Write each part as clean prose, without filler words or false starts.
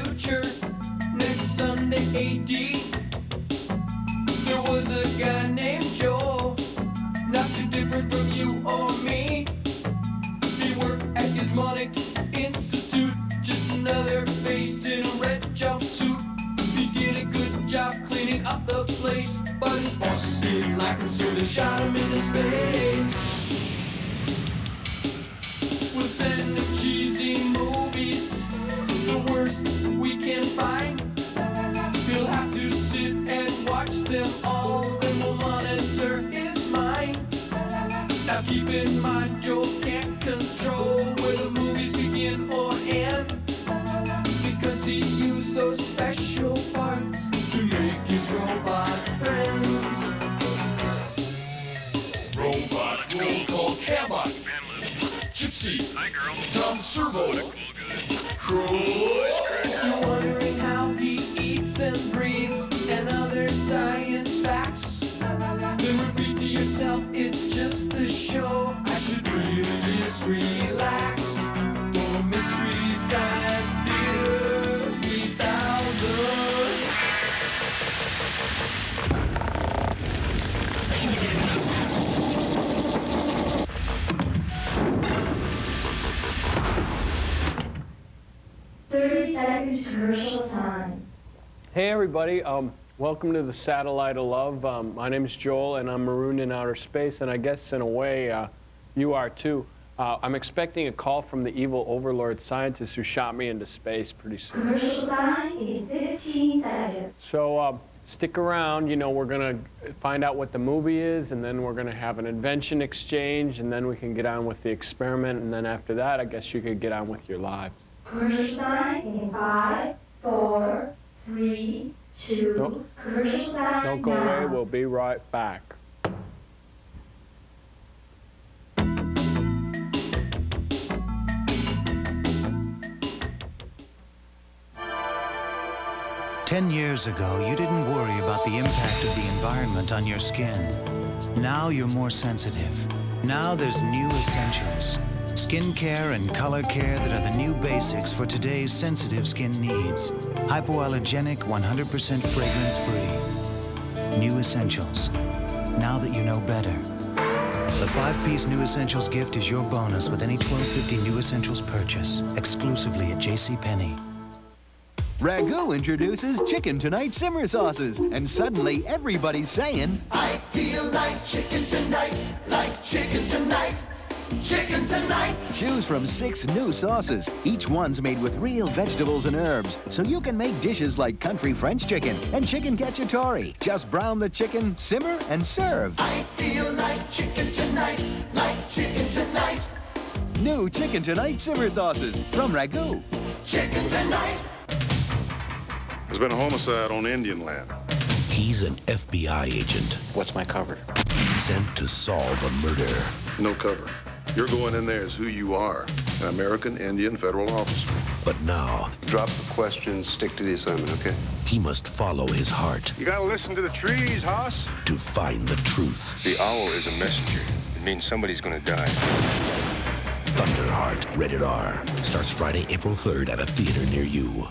future. Next Sunday AD, there was a guy named Joel, not too different from you or me. He worked at Gizmonic Institute, just another face in a red jumpsuit. He did a good job cleaning up the place, but his boss didn't like him, so they shot him into space. We'll send him cheesy movies, the worst we can find. He'll have to sit and watch them all, then we'll monitor his mind. Now keep in mind, Joel can't control where the movies begin or end, because he used those special parts to make his robot friends. Robot, roll call, Cabot, Gypsy, hi girl, Tom Servo, Crow. You're wondering how he eats and breathes and other science facts. Then repeat to yourself, it's just a show. I should really just relax. For Mystery Science Theater 3000. Commercial sign. Hey everybody, welcome to the Satellite of Love. My name is Joel and I'm marooned in outer space, and I guess in a way you are too. I'm expecting a call from the evil overlord scientist who shot me into space pretty soon. Commercial sign in 15 seconds. So stick around, you know, we're gonna find out what the movie is, and then we're gonna have an invention exchange, and then we can get on with the experiment, and then after that I guess you could get on with your lives. Commercial sign in 5, 4, 3, 2. Nope. Commercial sign. Don't go now. away, we'll be right back. Ten years ago, you didn't worry about the impact of the environment on your skin. Now you're more sensitive. Now there's new essentials. Skin care and color care that are the new basics for today's sensitive skin needs. Hypoallergenic, 100% fragrance-free. New Essentials. Now that you know better. The 5-piece New Essentials gift is your bonus with any $12.50 New Essentials purchase, exclusively at JCPenney. Ragu introduces Chicken Tonight Simmer Sauces, and suddenly everybody's saying, I feel like chicken tonight, like chicken tonight. Chicken tonight! Choose from 6 new sauces. Each one's made with real vegetables and herbs, so you can make dishes like country French chicken and chicken cacciatore. Just brown the chicken, simmer, and serve. I feel like chicken tonight, like chicken tonight. New Chicken Tonight Simmer Sauces from Ragu. Chicken tonight! There's been a homicide on Indian land. He's an FBI agent. What's my cover? Sent to solve a murder. No cover. You're going in there as who you are, an American Indian federal officer. But now, drop the questions, stick to the assignment, okay? he must follow his heart. You gotta listen to the trees, Hoss. To find the truth. The owl is a messenger. It means somebody's gonna die. Thunderheart, rated R. Starts Friday, April 3rd at a theater near you.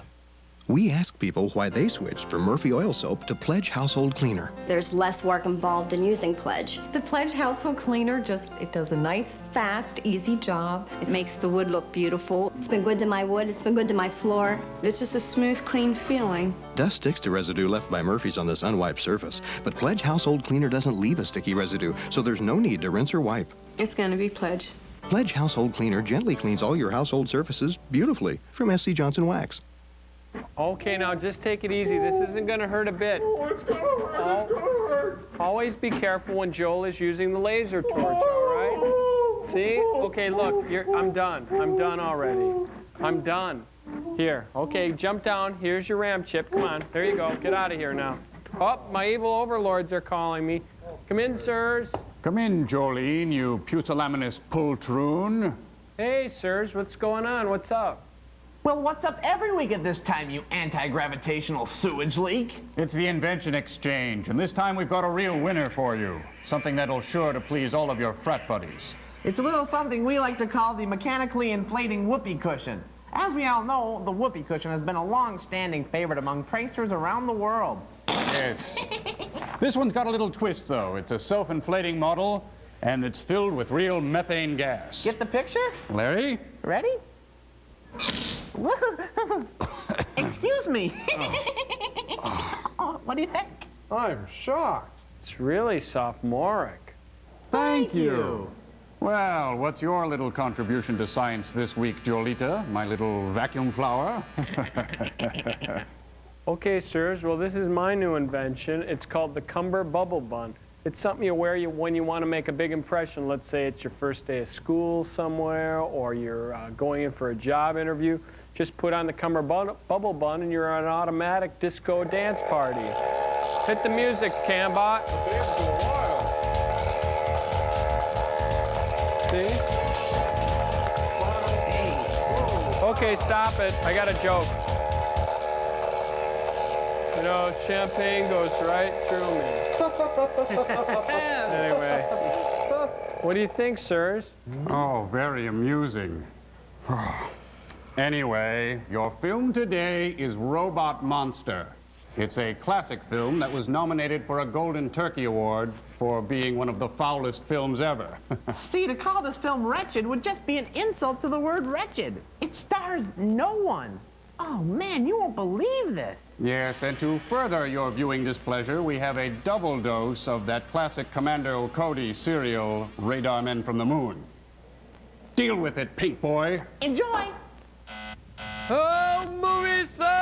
We asked people why they switched from Murphy Oil Soap to Pledge Household Cleaner. There's less work involved in using Pledge. The Pledge Household Cleaner it does a nice, fast, easy job. It makes the wood look beautiful. It's been good to my wood, it's been good to my floor. It's just a smooth, clean feeling. Dust sticks to residue left by Murphy's on this unwiped surface, but Pledge Household Cleaner doesn't leave a sticky residue, so there's no need to rinse or wipe. It's gonna be Pledge. Pledge Household Cleaner gently cleans all your household surfaces beautifully from SC Johnson Wax. Okay, now just take it easy. This isn't going to hurt a bit. Oh, it's gonna hurt. It's gonna hurt. Always be careful when Joel is using the laser torch, all right? See? Okay, look, I'm done. I'm done already. I'm done. Here, okay, jump down. Here's your RAM chip. Come on, there you go. Get out of here now. Oh, my evil overlords are calling me. Come in, sirs. Come in, Jolene, you pusillanimous poltroon. Hey, sirs, what's going on? What's up? Well, what's up every week at this time, you anti-gravitational sewage leak? It's the invention exchange, and this time we've got a real winner for you. Something that'll sure to please all of your frat buddies. It's a little something we like to call the mechanically inflating whoopee cushion. As we all know, the whoopee cushion has been a long-standing favorite among pranksters around the world. Yes. This one's got a little twist, though. It's a self-inflating model, and it's filled with real methane gas. Get the picture? Larry? Ready? Excuse me. Oh, what do you think? I'm shocked. It's really sophomoric. Thank you. Well, what's your little contribution to science this week, Jolita, my little vacuum flower? Okay, sirs, well, this is my new invention. It's called the Cumber Bubble Bun. It's something you wear when you want to make a big impression. Let's say it's your first day of school somewhere, or you're going in for a job interview. Just put on the Cumber Bubble Bun and you're at an automatic disco dance party. Hit the music, Cambot. See? Okay, stop it. I got a joke. You know, champagne goes right through me. Anyway, what do you think, sirs? Oh, very amusing. Anyway, your film today is Robot Monster. It's a classic film that was nominated for a Golden Turkey Award for being one of the foulest films ever. See, to call this film wretched would just be an insult to the word wretched. It stars no one. Oh, man, you won't believe this. Yes, and to further your viewing displeasure, we have a double dose of that classic Commando Cody serial, Radar Men from the Moon. Deal with it, Pink Boy. Enjoy. Oh, movie side!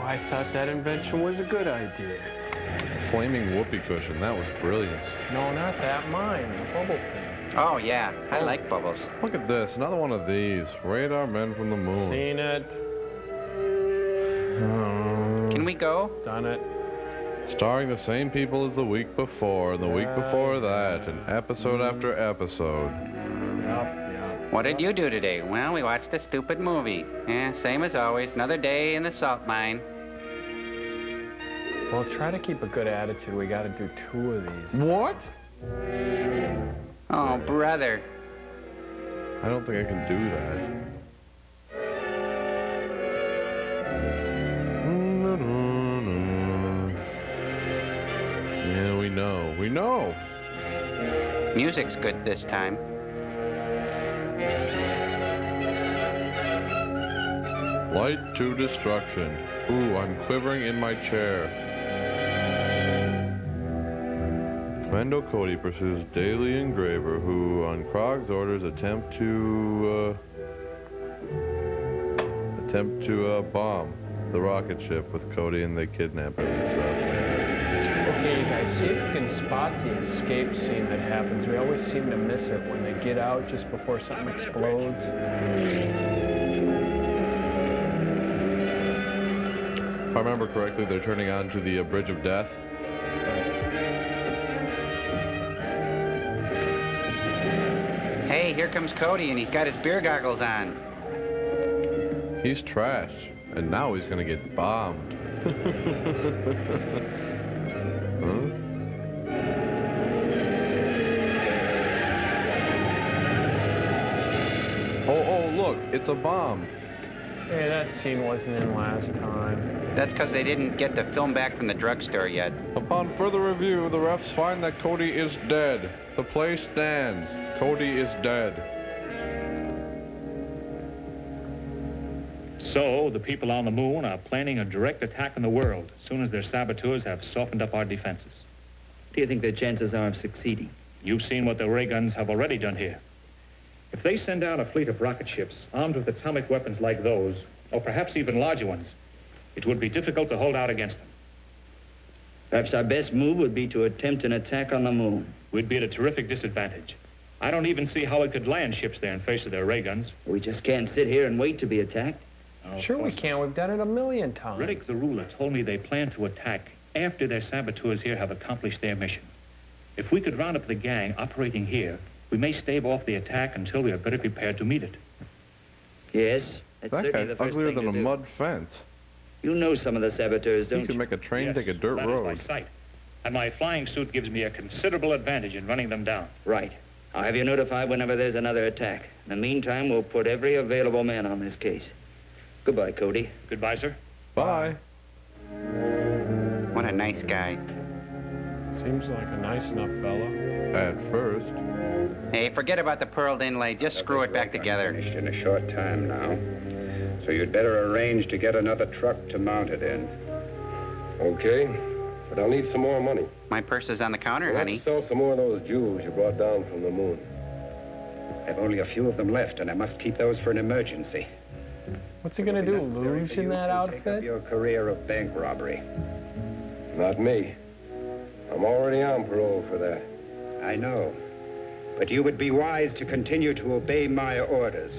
I thought that invention was a good idea. Flaming whoopee cushion, that was brilliance. No, not that, mine, the bubble thing. Oh, yeah, I like bubbles. Look at this, another one of these. Radar Men from the Moon. Seen it. Can we go? Done it. Starring the same people as the week before, and the week before that, and episode after episode. Yup. What did you do today? Well, we watched a stupid movie. Yeah, same as always, another day in the salt mine. Well, try to keep a good attitude. We got to do 2 of these. What? Oh, brother. I don't think I can do that. Yeah, we know. We know. Music's good this time. Flight to destruction. Ooh, I'm quivering in my chair. Commando Cody pursues Daily Engraver, who, on Krog's orders, attempt to bomb the rocket ship with Cody, and they kidnap him and stuff. Okay, you guys, see if you can spot the escape scene that happens. We always seem to miss it when they get out just before something explodes. If I remember correctly, they're turning on to the Bridge of Death. Hey, here comes Cody, and he's got his beer goggles on. He's trash, and now he's gonna get bombed. Huh? Oh, look, it's a bomb. Hey, that scene wasn't in last time. That's because they didn't get the film back from the drugstore yet. Upon further review, the refs find that Cody is dead. The play stands. Cody is dead. So, the people on the moon are planning a direct attack on the world as soon as their saboteurs have softened up our defenses. What do you think their chances are of succeeding? You've seen what the ray guns have already done here. If they send out a fleet of rocket ships armed with atomic weapons like those, or perhaps even larger ones, it would be difficult to hold out against them. Perhaps our best move would be to attempt an attack on the moon. We'd be at a terrific disadvantage. I don't even see how we could land ships there in face of their ray guns. We just can't sit here and wait to be attacked. Oh, sure we can. We've done it a million times. Riddick the ruler told me they plan to attack after their saboteurs here have accomplished their mission. If we could round up the gang operating here, We may stave off the attack until we are better prepared to meet it. Yes, that's That certainly guy's the first uglier thing than to a do. mud fence. You know some of the saboteurs, don't He can you? make a train Yes, take a dirt that is road. by sight. And my flying suit gives me a considerable advantage in running them down. Right. I'll have you notified whenever there's another attack. In the meantime, we'll put every available man on this case. Goodbye, Cody. Goodbye, sir. Bye. What a nice guy. Seems like a nice enough fella. At first. Hey, forget about the pearled inlay. Just screw it back together. Finished in a short time now. So you'd better arrange to get another truck to mount it in. Okay, but I'll need some more money. My purse is on the counter, We'll have honey. to sell some more of those jewels you brought down from the moon. I've only a few of them left, and I must keep those for an emergency. What's he gonna do, luge in that Take up outfit? your career of bank robbery. Not me. I'm already on parole for that. I know. But you would be wise to continue to obey my orders.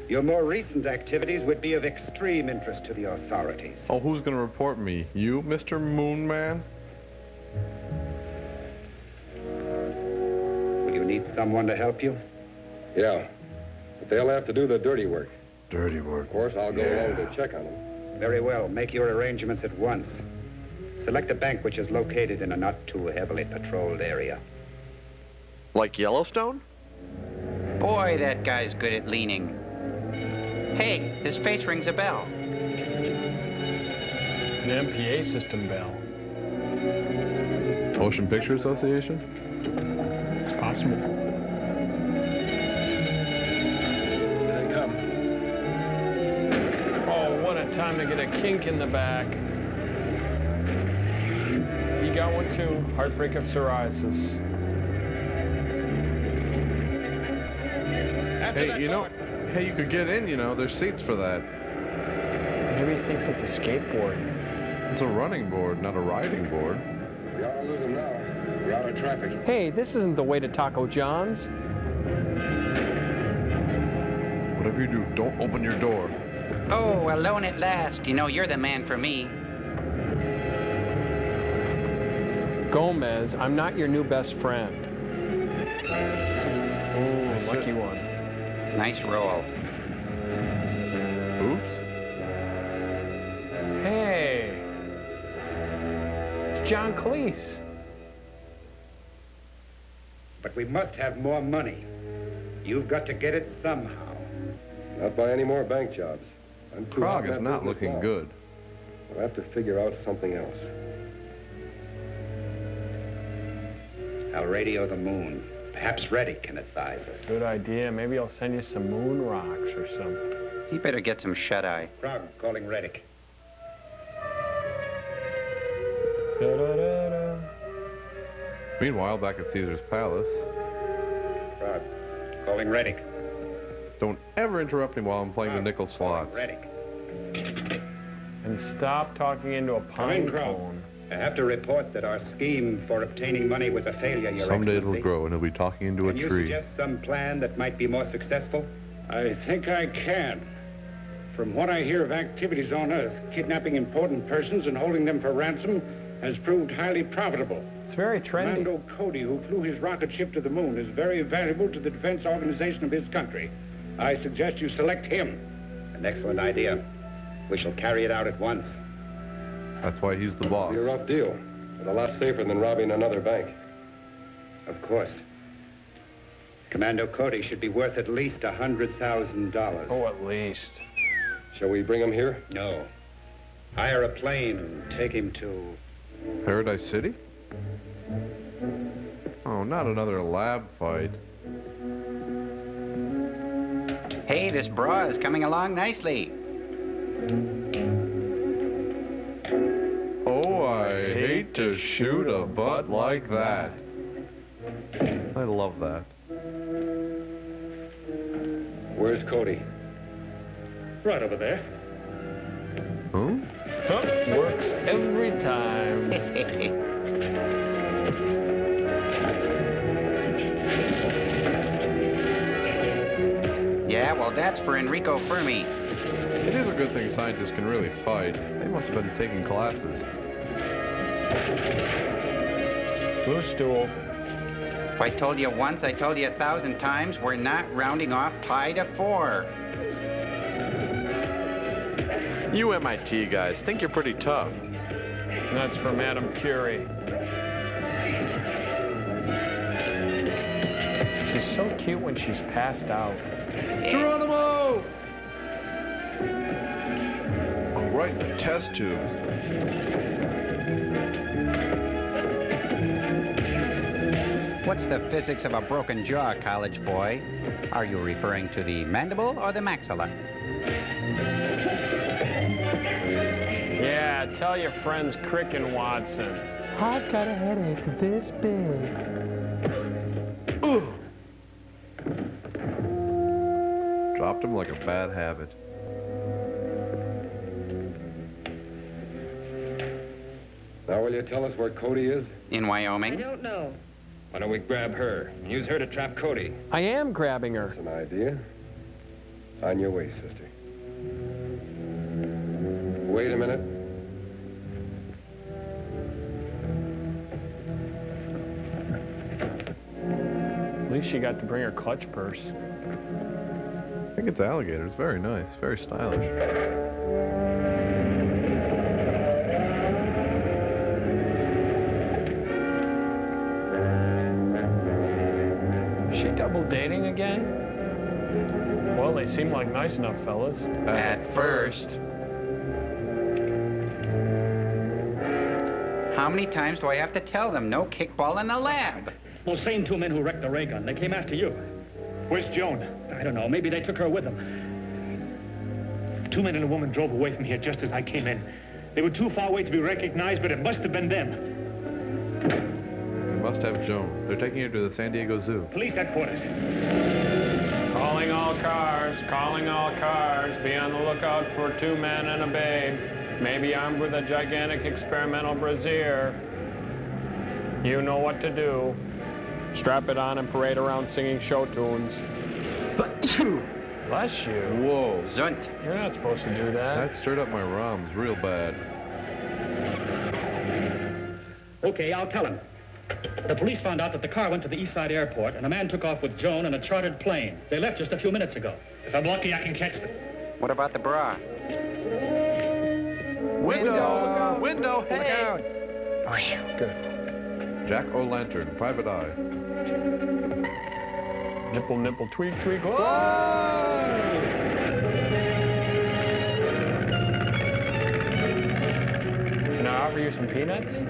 Your more recent activities would be of extreme interest to the authorities. Oh, who's gonna report me? You, Mr. Moon Man? Will you need someone to help you? Yeah, but they'll have to do the dirty work. Dirty work. Of course, I'll go along to check on them. Very well. Make your arrangements at once. Select a bank which is located in a not too heavily patrolled area. Like Yellowstone? Boy, that guy's good at leaning. Hey, his face rings a bell. An MPA system bell. Motion Picture Association? It's possible. Here they come. Oh, what a time to get a kink in the back. He got one too. Heartbreak of psoriasis. Hey, you know, hey, you could get in, you know. There's seats for that. Maybe he thinks it's a skateboard. It's a running board, not a riding board. We ought to lose them now. We're out of traffic. Hey, this isn't the way to Taco John's. Whatever you do, don't open your door. Oh, alone at last. You know, you're the man for me. Gomez, I'm not your new best friend. Oh, lucky one. Nice roll. Oops. Hey, it's John Cleese. But we must have more money. You've got to get it somehow. Not by any more bank jobs. I'm too hot Krog in is that not business looking now. good. We'll have to figure out something else. I'll radio the moon. Perhaps Reddick can advise us. Good idea. Maybe I'll send you some moon rocks or something. He better get some shut-eye. Krog calling Reddick. Da-da-da-da. Meanwhile, back at Caesar's Palace. Krog calling Reddick. Don't ever interrupt me while I'm playing the nickel slots. Reddick. And stop talking into a pine cone. I have to report that our scheme for obtaining money was a failure, Your Someday Excellency. it'll grow and he'll be talking into Can a you tree. suggest some plan that might be more successful? I think I can. From what I hear of activities on Earth, kidnapping important persons and holding them for ransom has proved highly profitable. It's very trendy. Commando Cody, who flew his rocket ship to the moon, is very valuable to the defense organization of his country. I suggest you select him. An excellent idea. We shall carry it out at once. That's why he's the boss. It'll be a rough deal, but a lot safer than robbing another bank. Of course. Commando Cody should be worth at least $100,000. Oh, at least. Shall we bring him here? No. Hire a plane and take him to... Paradise City? Oh, not another lab fight. Hey, this bra is coming along nicely. Oh, I hate to shoot a butt like that. I love that. Where's Cody? Right over there. Huh? Huh, works every time. Yeah, well, that's for Enrico Fermi. It is a good thing scientists can really fight. They must have been taking classes. Blue stool. If I told you once, I told you 1,000 times, we're not rounding off pi to 4. You MIT guys think you're pretty tough. That's from Madame Curie. She's so cute when she's passed out. Geronimo! Oh, right in the test tube. What's the physics of a broken jaw, college boy? Are you referring to the mandible or the maxilla? Yeah, tell your friends Crick and Watson. I've got a headache this big. Ugh. Dropped him like a bad habit. Now will you tell us where Cody is? In Wyoming? I don't know. Why don't we grab her and use her to trap Cody? I am grabbing her. That's an idea. On your way, sister. Wait a minute. At least she got to bring her clutch purse. I think it's alligator. It's very nice, very stylish. Is she double dating again? Well, they seem like nice enough fellas. At first. How many times do I have to tell them no kickball in the lab? Those same 2 men who wrecked the ray gun, they came after you. Where's Joan? I don't know. Maybe they took her with them. 2 men and a woman drove away from here just as I came in. They were too far away to be recognized, but it must have been them. They must have Joan. They're taking her to the San Diego Zoo. Police headquarters. Calling all cars, calling all cars. Be on the lookout for 2 men and a babe. Maybe armed with a gigantic experimental brassiere. You know what to do. Strap it on and parade around singing show tunes. Bless you. Whoa. Zunt. You're not supposed to do that. That stirred up my ROMs real bad. Okay, I'll tell him. The police found out that the car went to the East Side Airport, and a man took off with Joan in a chartered plane. They left just a few minutes ago. If I'm lucky, I can catch them. What about the bra? Window! Window! Hey! Good. Jack O'Lantern, private eye. Nipple, nipple, tweak, tweak, fly! Can I offer you some peanuts?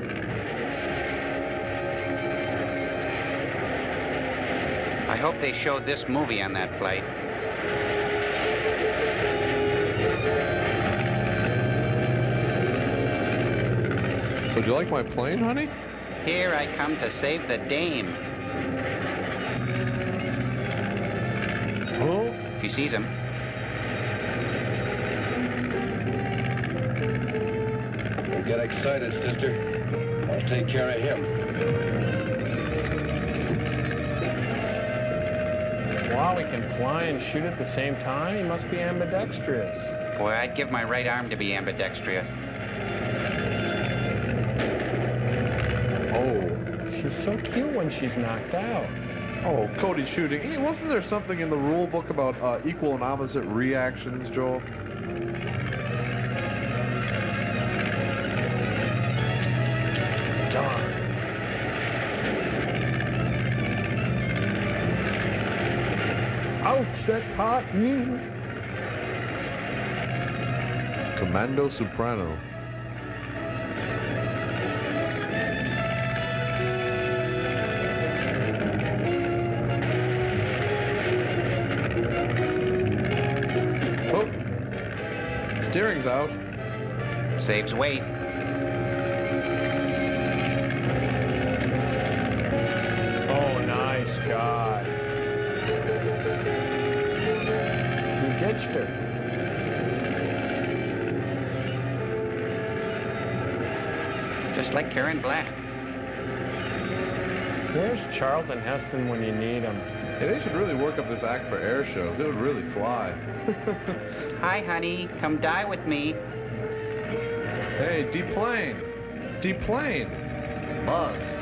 I hope they showed this movie on that flight. So do you like my plane, honey? Here I come to save the dame. Who? If he sees him. Don't get excited, sister. I'll take care of him. Wow, he can fly and shoot at the same time? He must be ambidextrous. Boy, I'd give my right arm to be ambidextrous. Oh, she's so cute when she's knocked out. Oh, Cody shooting. Hey, wasn't there something in the rule book about equal and opposite reactions, Joel? Darn. Ouch, that's hot. Commando Soprano. Steering's out. Saves weight. Oh, nice guy. You ditched her. Just like Karen Black. Where's Charlton Heston when you need him? Hey, they should really work up this act for air shows. It would really fly. Hi, honey. Come die with me. Hey, deplane. Deplane. Buzz.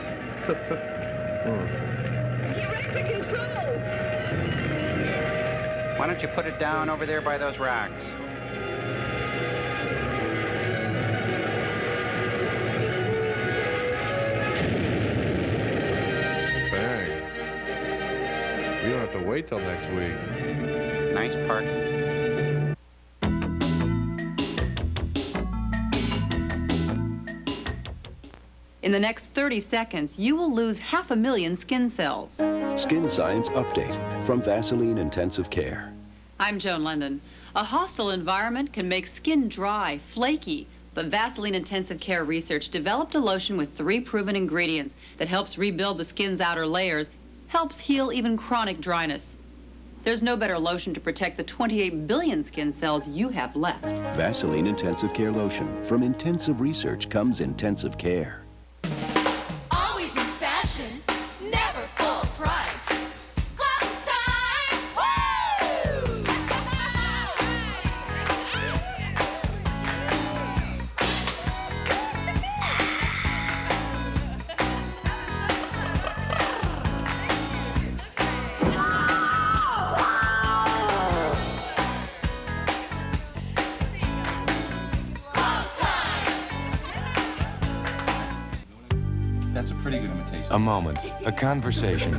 controls! Why don't you put it down over there by those rocks? Bang. You don't have to wait till next week. Nice parking. In the next 30 seconds, you will lose 500,000 skin cells. Skin Science Update from Vaseline Intensive Care. I'm Joan London. A hostile environment can make skin dry, flaky, but Vaseline Intensive Care Research developed a lotion with 3 proven ingredients that helps rebuild the skin's outer layers, helps heal even chronic dryness. There's no better lotion to protect the 28 billion skin cells you have left. Vaseline Intensive Care Lotion. From intensive research comes intensive care. Always in fashion, never full price. Close time! Woo! That's a pretty good imitation. A moment, a conversation.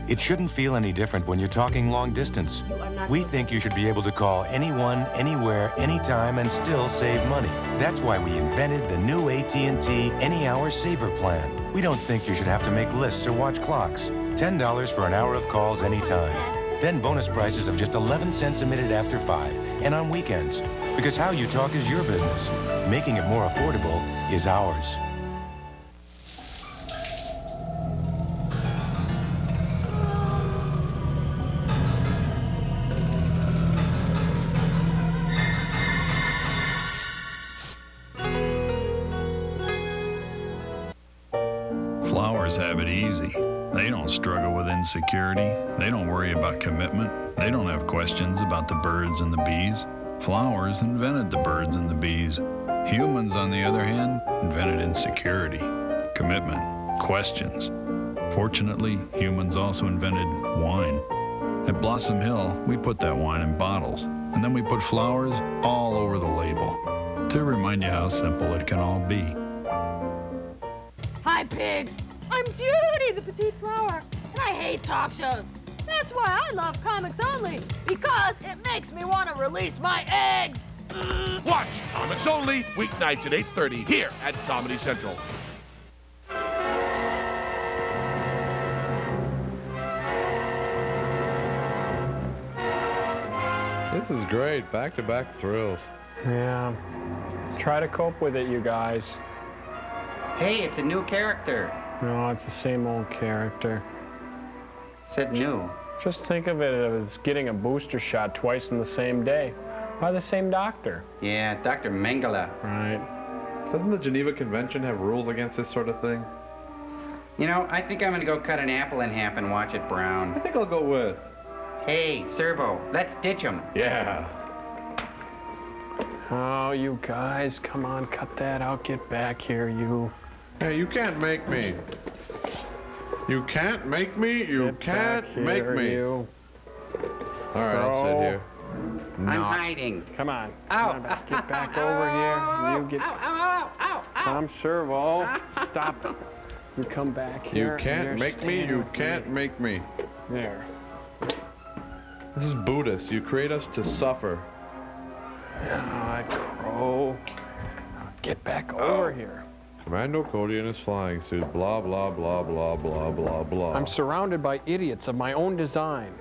It shouldn't feel any different when you're talking long distance. We think you should be able to call anyone, anywhere, anytime, and still save money. That's why we invented the new AT&T Any Hour Saver Plan. We don't think you should have to make lists or watch clocks. $10 for an hour of calls anytime. Then bonus prices of just 11 cents a minute after 5 and on weekends. Because how you talk is your business. Making it more affordable is ours. Flowers have it easy. They don't struggle with insecurity. They don't worry about commitment. They don't have questions about the birds and the bees. Flowers invented the birds and the bees. Humans, on the other hand, invented insecurity, commitment, questions. Fortunately, humans also invented wine. At Blossom Hill, we put that wine in bottles, and then we put flowers all over the label to remind you how simple it can all be. Hi, pigs. I'm Judy, the petite flower, and I hate talk shows. That's why I love Comics Only, because it makes me want to release my eggs. Watch Comics Only, weeknights at 8:30 here at Comedy Central. This is great. Back-to-back thrills. Yeah. Try to cope with it, you guys. Hey, it's a new character. No, it's the same old character. Said new. Just think of it as getting a booster shot twice in the same day by the same doctor. Yeah, Dr. Mengele. Right. Doesn't the Geneva Convention have rules against this sort of thing? You know, I think I'm gonna go cut an apple in half and watch it brown. I think I'll go with. Hey, Servo, let's ditch him. Yeah. Oh, you guys, come on, cut that out. Get back here, you. Hey, you can't make me. You can't make me. You can't make me. You. All right, I'll sit here. I'm hiding. Come on. Ow. Come on, get back over here. You get. Ow, ow, ow, ow, ow. Tom Servo, stop it. You come back here. You can't make me. You can't make me. There. This is Buddhist. You create us to suffer. Ah, crow. Get back over here. Commando Cody in his flying suit. Blah, blah, blah, blah, blah, blah, blah. I'm surrounded by idiots of my own design.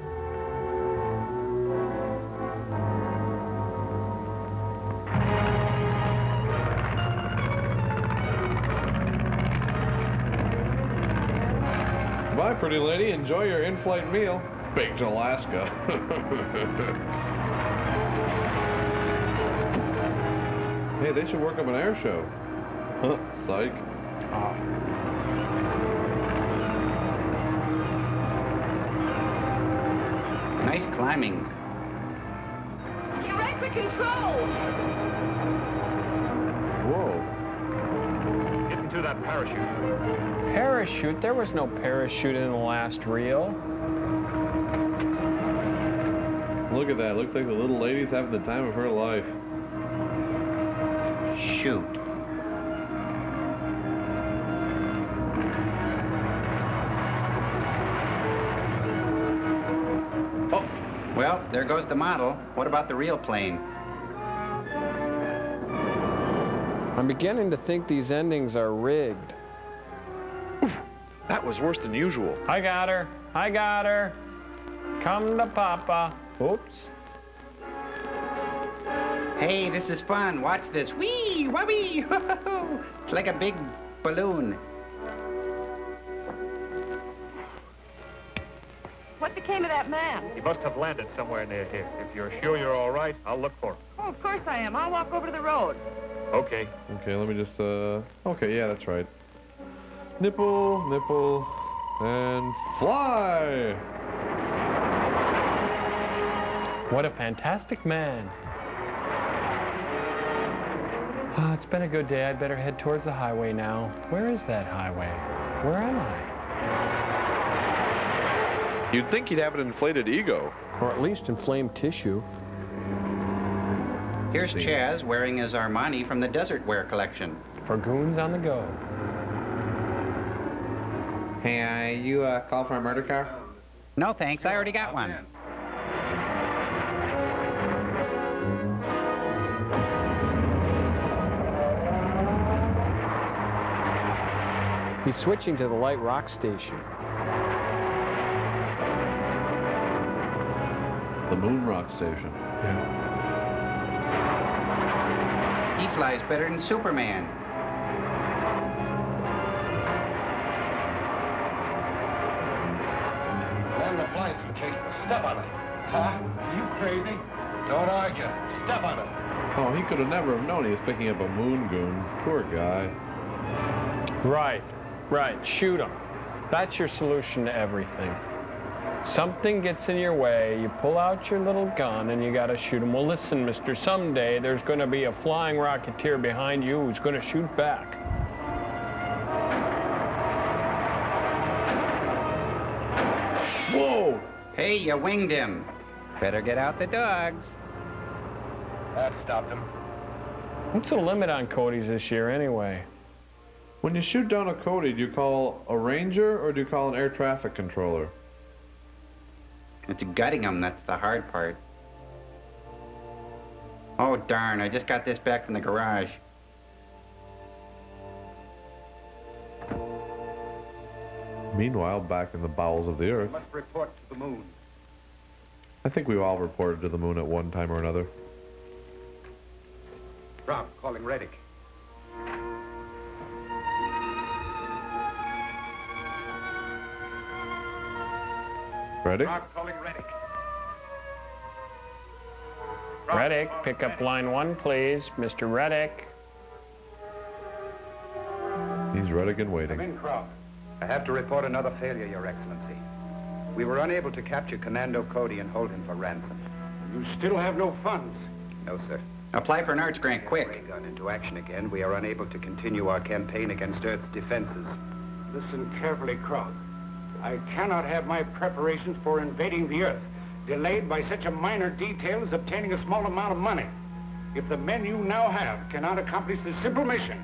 Bye, pretty lady. Enjoy your in-flight meal. Baked Alaska. Hey, they should work up an air show. Huh, psych. Nice climbing. Get for controls. Whoa. Get into that parachute. Parachute? There was no parachute in the last reel. Look at that. Looks like the little lady's having the time of her life. Shoot. Oh. Well, there goes the model. What about the real plane? I'm beginning to think these endings are rigged. That was worse than usual. I got her. I got her. Come to Papa. Oops. Hey, this is fun. Watch this. Whee! Wobby! It's like a big balloon. What became of that man? He must have landed somewhere near here. If you're sure you're all right, I'll look for him. Oh, of course I am. I'll walk over to the road. Okay. Okay, let me just, okay, yeah, that's right. Nipple, nipple, and fly! What a fantastic man. It's been a good day. I'd better head towards the highway now. Where is that highway? Where am I? You'd think he'd have an inflated ego. Or at least inflamed tissue. Here's Chaz wearing his Armani from the Desert Wear collection. For goons on the go. Hey, you call for a murder car? No, thanks. I already got one. He's switching to the light rock station. The Moon Rock Station. He flies better than Superman. Land the flight suitcase, step on it. Huh? You crazy? Don't argue. Step on it. Oh, he could have never have known he was picking up a moon goon. Poor guy. Right, right. Shoot him. That's your solution to everything. Something gets in your way, you pull out your little gun and you gotta shoot him. Well, listen, mister, someday there's gonna be a flying rocketeer behind you who's gonna shoot back. Whoa! Hey, you winged him. Better get out the dogs. That stopped him. What's the limit on Cody's this year anyway? When you shoot down a Cody, do you call a ranger or do you call an air traffic controller? It's gutting him, that's the hard part. Oh, darn, I just got this back from the garage. Meanwhile, back in the bowels of the earth, Must report to the moon. I think we've all reported to the moon at one time or another. Rob, calling Reddick. Reddick? Rob, calling Reddick. Reddick, pick up line 1, please. Mr. Reddick. He's Reddick and waiting. Come in, Croft. I have to report another failure, Your Excellency. We were unable to capture Commando Cody and hold him for ransom. You still have no funds? No, sir. Apply for an arts grant, quick. Gone into action again. We are unable to continue our campaign against Earth's defenses. Listen carefully, Croft. I cannot have my preparations for invading the Earth delayed by such a minor detail as obtaining a small amount of money. If the men you now have cannot accomplish this simple mission,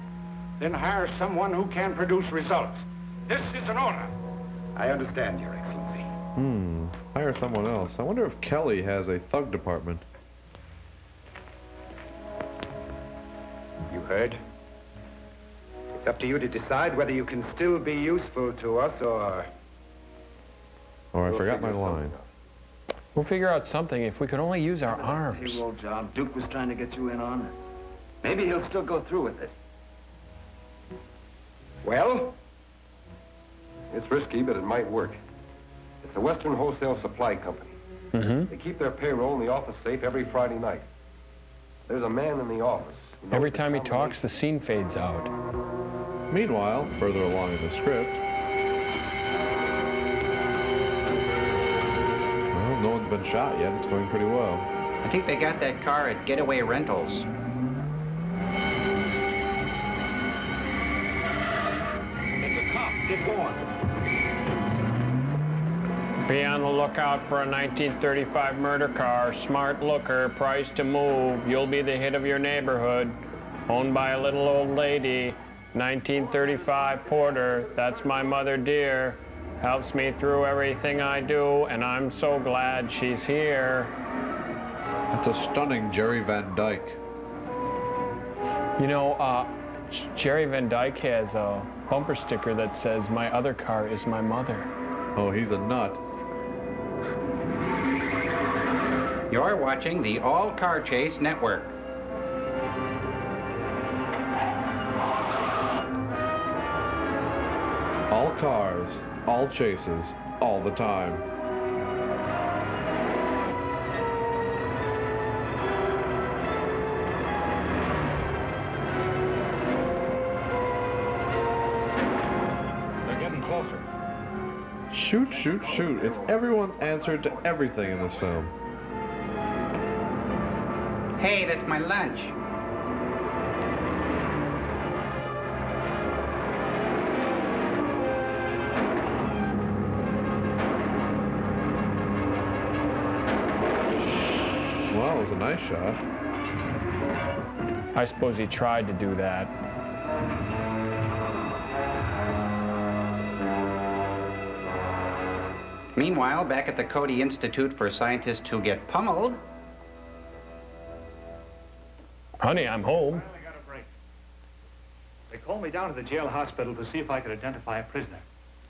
then hire someone who can produce results. This is an order. I understand, Your Excellency. Hire someone else. I wonder if Kelly has a thug department. You heard? It's up to you to decide whether you can still be useful to us or... Or I forgot my line. We'll figure out something if we could only use our arms. Payroll job Duke was trying to get you in on. Maybe he'll still go through with it. Well? It's risky, but it might work. It's the Western Wholesale Supply Company. They keep their payroll in the office safe every Friday night. There's a man in the office. Every time he talks, the scene fades out. Meanwhile, further along in the script, well, no one's been shot yet. It's going pretty well. I think they got that car at Getaway Rentals. It's a cop. Get going. Be on the lookout for a 1935 murder car, smart looker, price to move. You'll be the hit of your neighborhood. Owned by a little old lady. 1935 Porter, that's my mother dear. Helps me through everything I do, and I'm so glad she's here. That's a stunning Jerry Van Dyke. You know, Jerry Van Dyke has a bumper sticker that says, "My other car is my mother." Oh, he's a nut. You're watching the All Car Chase Network. All cars, all chases, all the time. They're getting closer. Shoot, shoot, shoot. It's everyone's answer to everything in this film. Hey, that's my lunch. Well, it was a nice shot. I suppose he tried to do that. Meanwhile, back at the Cody Institute for Scientists Who Get Pummeled. Honey, I'm home. They called me down to the jail hospital to see if I could identify a prisoner.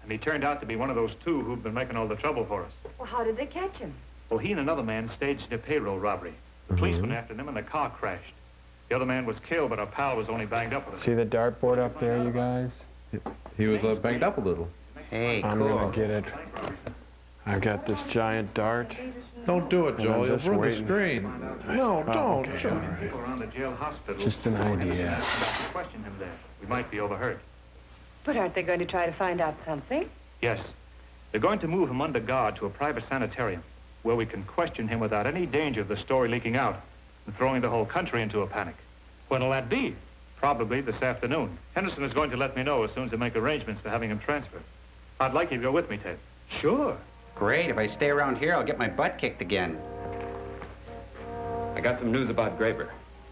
And he turned out to be one of those two who've been making all the trouble for us. Well, how did they catch him? Well, he and another man staged a payroll robbery. The police went after them and the car crashed. The other man was killed, but our pal was only banged up with it. See the dartboard up there, you guys? He was banged up a little. Hey, I'm gonna get it. I've got this giant dart. Don't do it, Joel. You'll ruin the screen. No, don't. Okay, all right. People around the jail hospital. Just an idea. Question him there. We might be overheard. But aren't they going to try to find out something? Yes. They're going to move him under guard to a private sanitarium where we can question him without any danger of the story leaking out and throwing the whole country into a panic. When'll that be? Probably this afternoon. Henderson is going to let me know as soon as they make arrangements for having him transferred. I'd like you to go with me, Ted. Sure. Great. If I stay around here, I'll get my butt kicked again. I got some news about Graber.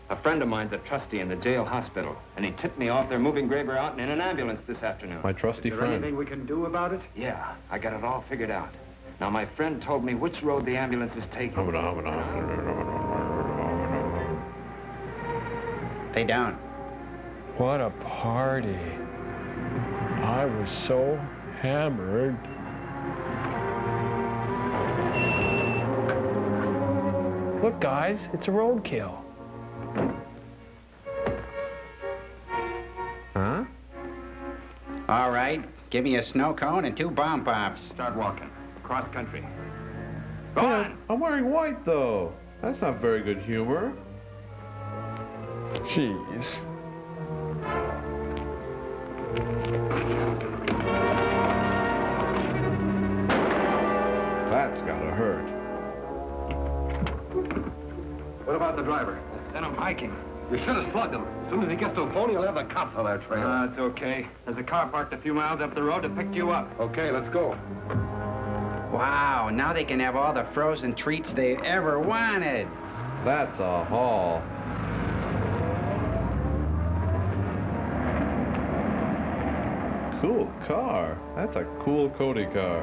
A friend of mine's a trustee in the jail hospital, and he tipped me off they're moving Graber out in an ambulance this afternoon. My trusty Is there friend. anything we can do about it? Yeah, I got it all figured out. Now, my friend told me which road the ambulance is taking. Stay down. What a party. I was so hammered. Look, guys, it's a roadkill. Huh? All right. Give me a snow cone and 2 bomb pops. Start walking. Cross country. Go on. I'm wearing white, though. That's not very good humor. Jeez. That's gotta hurt. What about the driver? Send him hiking. You should have slugged him. As soon as he gets to a pony, he'll have the cops on our trail. It's okay. There's a car parked a few miles up the road to pick you up. Okay, let's go. Wow, now they can have all the frozen treats they ever wanted. That's a haul. Cool car. That's a cool Cody car.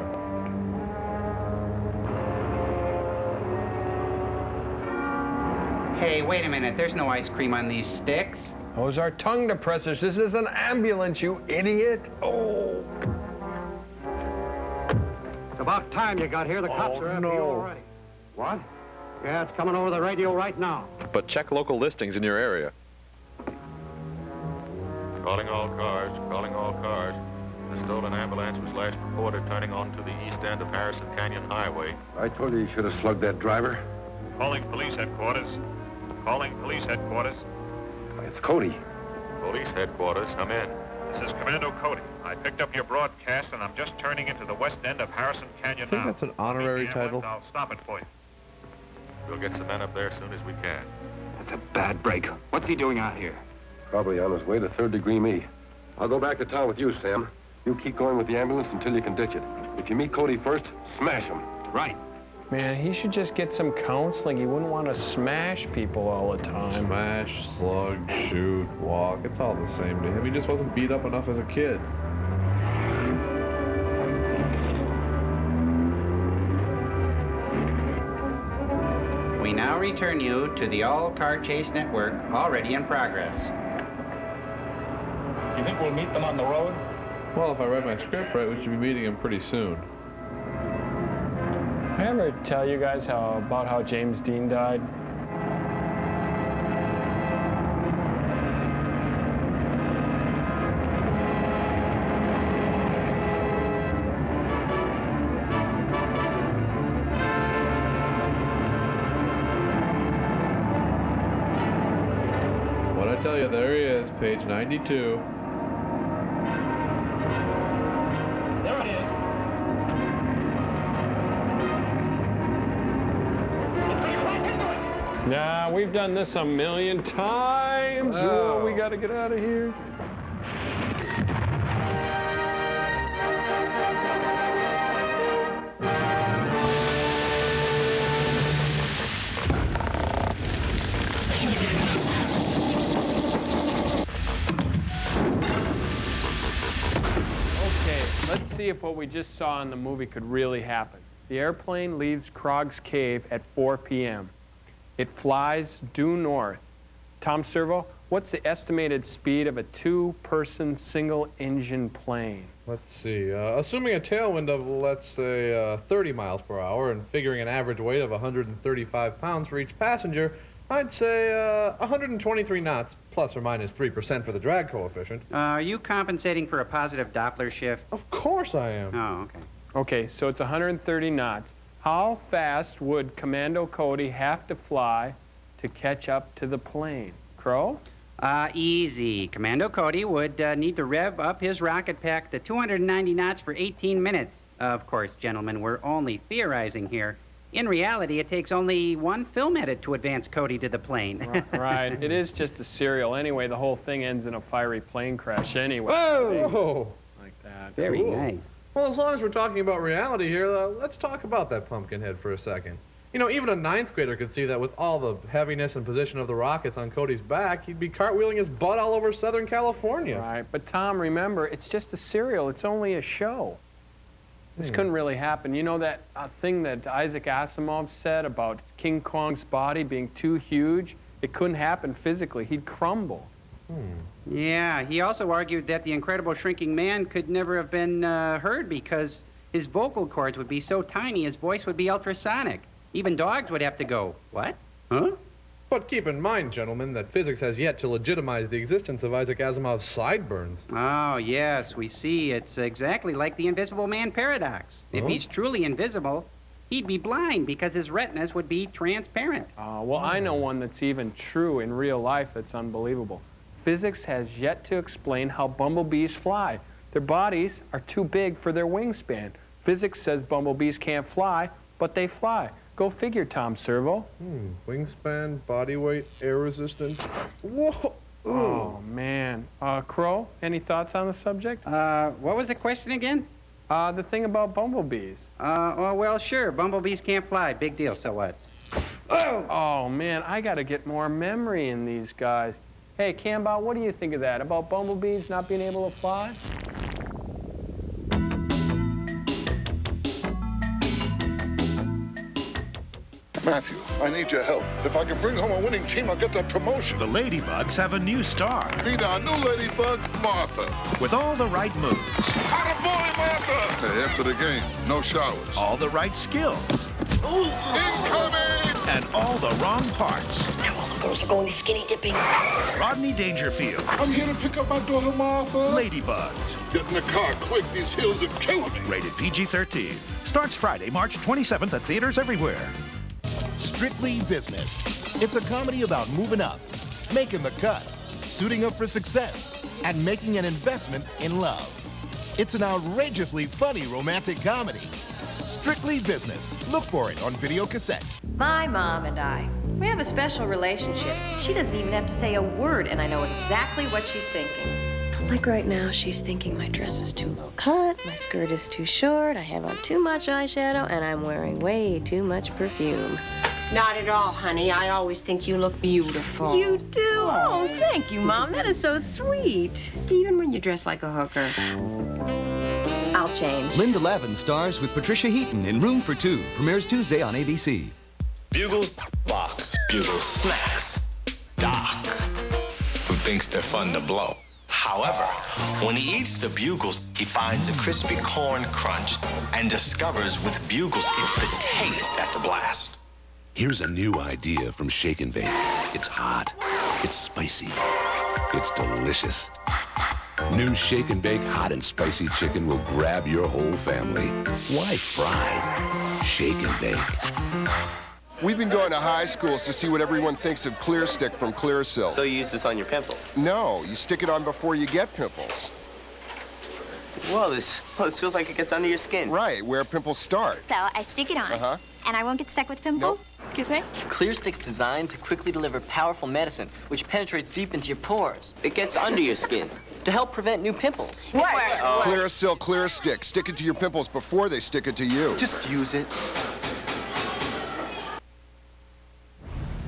Hey, wait a minute. There's no ice cream on these sticks. Those are tongue depressors. This is an ambulance, you idiot. Oh. It's about time you got here. The cops are after you already. What? Yeah, it's coming over the radio right now. But check local listings in your area. Calling all cars, calling all cars. The stolen ambulance was last reported turning onto the east end of Harrison Canyon Highway. I told you you should have slugged that driver. Calling police headquarters. Calling police headquarters. It's Cody. Police headquarters, come in. This is Commando Cody. I picked up your broadcast, and I'm just turning into the west end of Harrison Canyon I think now. that's an honorary title. I'll stop it for you. We'll get some men up there as soon as we can. That's a bad break. What's he doing out here? Probably on his way to third-degree me. I'll go back to town with you, Sam. You keep going with the ambulance until you can ditch it. If you meet Cody first, smash him. Right. Man, he should just get some counseling. He wouldn't want to smash people all the time. Smash, slug, shoot, walk. It's all the same to him. He just wasn't beat up enough as a kid. We now return you to the all-car chase network, already in progress. You think we'll meet them on the road? Well, if I read my script right, we should be meeting him pretty soon. I ever tell you guys about how James Dean died? What I tell you, there he is, page 92. There it is. Nah, we've done this a million times. Oh. Oh, we gotta get out of here. Okay, let's see if what we just saw in the movie could really happen. The airplane leaves Krog's Cave at 4 p.m. It flies due north. Tom Servo, what's the estimated speed of a two-person single-engine plane? Let's see. Assuming a tailwind of, let's say, 30 miles per hour and figuring an average weight of 135 pounds for each passenger, I'd say 123 knots, plus or minus 3% for the drag coefficient. Are you compensating for a positive Doppler shift? Of course I am. Oh, okay. Okay, so it's 130 knots. How fast would Commando Cody have to fly to catch up to the plane? Crow? Easy. Commando Cody would need to rev up his rocket pack to 290 knots for 18 minutes. Of course, gentlemen, we're only theorizing here. In reality, it takes only one film edit to advance Cody to the plane. Right. It is just a serial. Anyway, the whole thing ends in a fiery plane crash anyway. Whoa! Like that. Very Cool. nice. Well, as long as we're talking about reality here, let's talk about that Pumpkinhead for a second. You know, even a ninth grader could see that with all the heaviness and position of the rockets on Cody's back, he'd be cartwheeling his butt all over Southern California. Right. But Tom, remember, it's just a serial. It's only a show. This couldn't really happen. You know that thing that Isaac Asimov said about King Kong's body being too huge? It couldn't happen physically. He'd crumble. Yeah, he also argued that the Incredible Shrinking Man could never have been heard because his vocal cords would be so tiny his voice would be ultrasonic. Even dogs would have to go, what? Huh? But keep in mind, gentlemen, that physics has yet to legitimize the existence of Isaac Asimov's sideburns. Oh, yes, we see. It's exactly like the Invisible Man paradox. If he's truly invisible, he'd be blind because his retinas would be transparent. Well, I know one that's even true in real life that's unbelievable. Physics has yet to explain how bumblebees fly. Their bodies are too big for their wingspan. Physics says bumblebees can't fly, but they fly. Go figure, Tom Servo. Wingspan, body weight, air resistance. Whoa! Oh, man. Crow, any thoughts on the subject? What was the question again? The thing about bumblebees. Well, sure. Bumblebees can't fly. Big deal. So what? Oh, man, I got to get more memory in these guys. Hey, Cambot, what do you think of that? About bumblebees not being able to fly? Matthew, I need your help. If I can bring home a winning team, I'll get that promotion. The Ladybugs have a new star. Meet our new ladybug, Martha. With all the right moves. Attaboy, Martha! Hey, after the game, no showers. All the right skills. Ooh, incoming! And all the wrong parts. Now all the girls are going skinny dipping. Rodney Dangerfield. I'm here to pick up my daughter, Martha. Ladybugs. Get in the car quick. These hills are killing me. Rated PG-13. Starts Friday, March 27th at theaters everywhere. Strictly Business. It's a comedy about moving up, making the cut, suiting up for success, and making an investment in love. It's an outrageously funny romantic comedy. Strictly Business. Look for it on video cassette. My mom and I, we have a special relationship. She doesn't even have to say a word, and I know exactly what she's thinking. Like right now, she's thinking my dress is too low cut, my skirt is too short, I have on too much eyeshadow, and I'm wearing way too much perfume. Not at all, honey. I always think you look beautiful. You do? Oh, thank you, Mom. That is so sweet. Even when you dress like a hooker. I'll change. Linda Lavin stars with Patricia Heaton in Room for Two. Premieres Tuesday on ABC. Bugles box. Bugles snacks. Doc, who thinks they're fun to blow. However, when he eats the Bugles, he finds a crispy corn crunch and discovers with Bugles it's the taste that's a blast. Here's a new idea from Shake and Bake. It's hot, it's spicy, it's delicious. New Shake and Bake hot and spicy chicken will grab your whole family. Why fry? Shake and Bake. We've been going to high schools to see what everyone thinks of Clear Stick from Clearasil. So you use this on your pimples? No, you stick it on before you get pimples. Whoa, this feels like it gets under your skin. Right, where pimples start. So I stick it on, and I won't get stuck with pimples? Nope. Excuse me? Clear Stick's designed to quickly deliver powerful medicine, which penetrates deep into your pores. It gets under your skin to help prevent new pimples. What? Clearasil Clear Stick. Stick it to your pimples before they stick it to you. Just use it.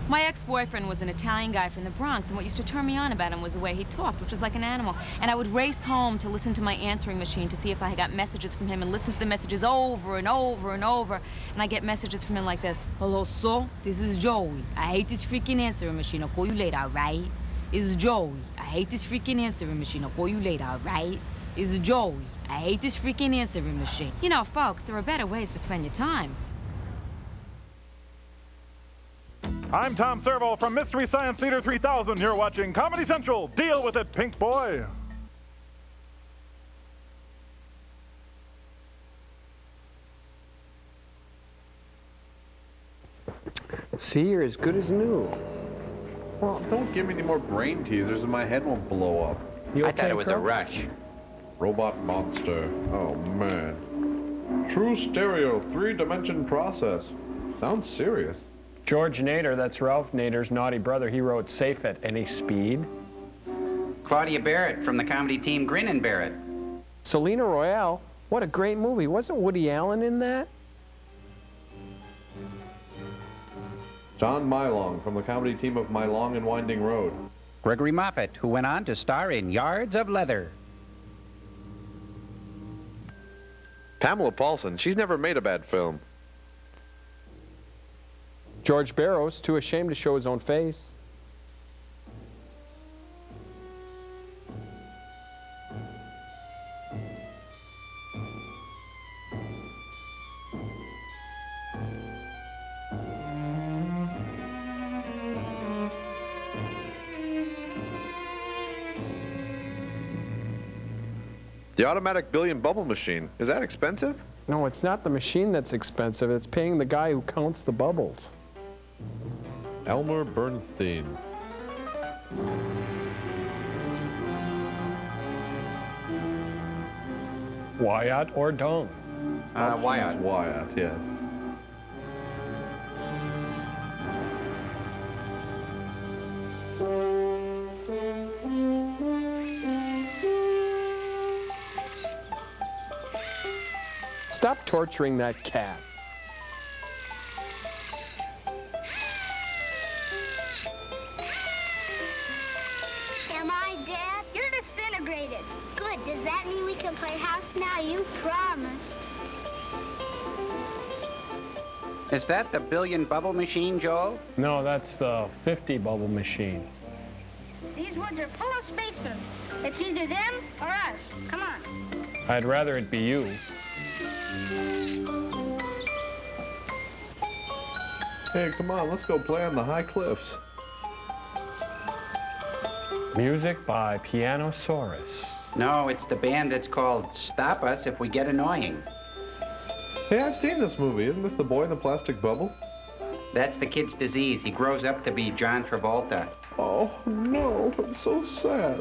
My ex-boyfriend was an Italian guy from the Bronx, and what used to turn me on about him was the way he talked, which was like an animal. And I would race home to listen to my answering machine to see if I got messages from him and listen to the messages over and over and over. And I get messages from him like this. Hello, sir. This is Joey. I hate this freaking answering machine. I'll call you later, all right? This is Joey. I hate this freaking answering machine. I'll call you later, all right? This is Joey. I hate this freaking answering machine. You know, folks, there are better ways to spend your time. I'm Tom Servo from Mystery Science Theater 3000. You're watching Comedy Central. Deal with it, Pink Boy. See, you're as good as new. Well, don't give me any more brain teasers and my head won't blow up. I thought it was a rush. Robot monster. Oh, man. True stereo, 3-dimension process. Sounds serious. George Nader, that's Ralph Nader's naughty brother, he wrote Safe at Any Speed. Claudia Barrett from the comedy team Grin and Barrett. Selena Royale, what a great movie. Wasn't Woody Allen in that? John Mylong from the comedy team of Mylong and Winding Road. Gregory Moffat, who went on to star in Yards of Leather. Pamela Paulson, she's never made a bad film. George Barrows, too ashamed to show his own face. The automatic billion bubble machine, is that expensive? No, it's not the machine that's expensive. It's paying the guy who counts the bubbles. Elmer Bernstein. Wyatt or Dong? Wyatt. Wyatt, yes. Stop torturing that cat. Am I dead? You're disintegrated. Good. Does that mean we can play house now? You promised. Is that the billion bubble machine, Joel? No, that's the 50 bubble machine. These woods are full of spacemen. It's either them or us. Come on. I'd rather it be you. Hey, come on, let's go play on the high cliffs. Music by Pianosaurus. No, it's the band that's called Stop Us If We Get Annoying. Hey, I've seen this movie. Isn't this the boy in the plastic bubble? That's the kid's disease. He grows up to be John Travolta. Oh, no, it's so sad.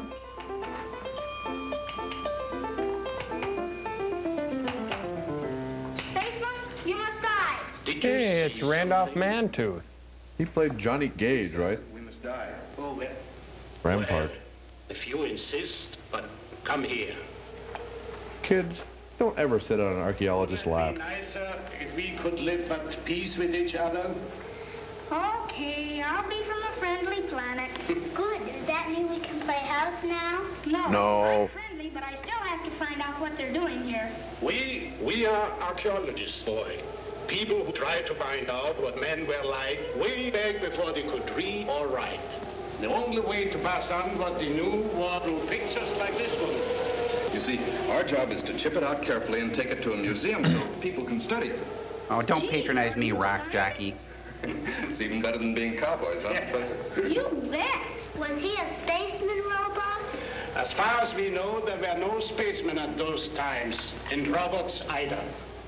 Spaceman, you must die. Hey, it's Randolph Mantooth. He played Johnny Gage, right? We must die. Rampart. If you insist, but come here. Kids, don't ever sit on an archaeologist's lap. It'd be nicer if we could live at peace with each other. Okay, I'll be from a friendly planet. Good. Does that mean we can play house now? No. I'm friendly, but I still have to find out what they're doing here. We are archaeologists, boy. People who try to find out what men were like way back before they could read or write. The only way to pass on what they knew was through pictures like this one. You see, our job is to chip it out carefully and take it to a museum so people can study it. Oh, don't patronize me, rock jockey. It's even better than being cowboys, huh, Professor? You bet. Was he a spaceman robot? As far as we know, there were no spacemen at those times, and robots either.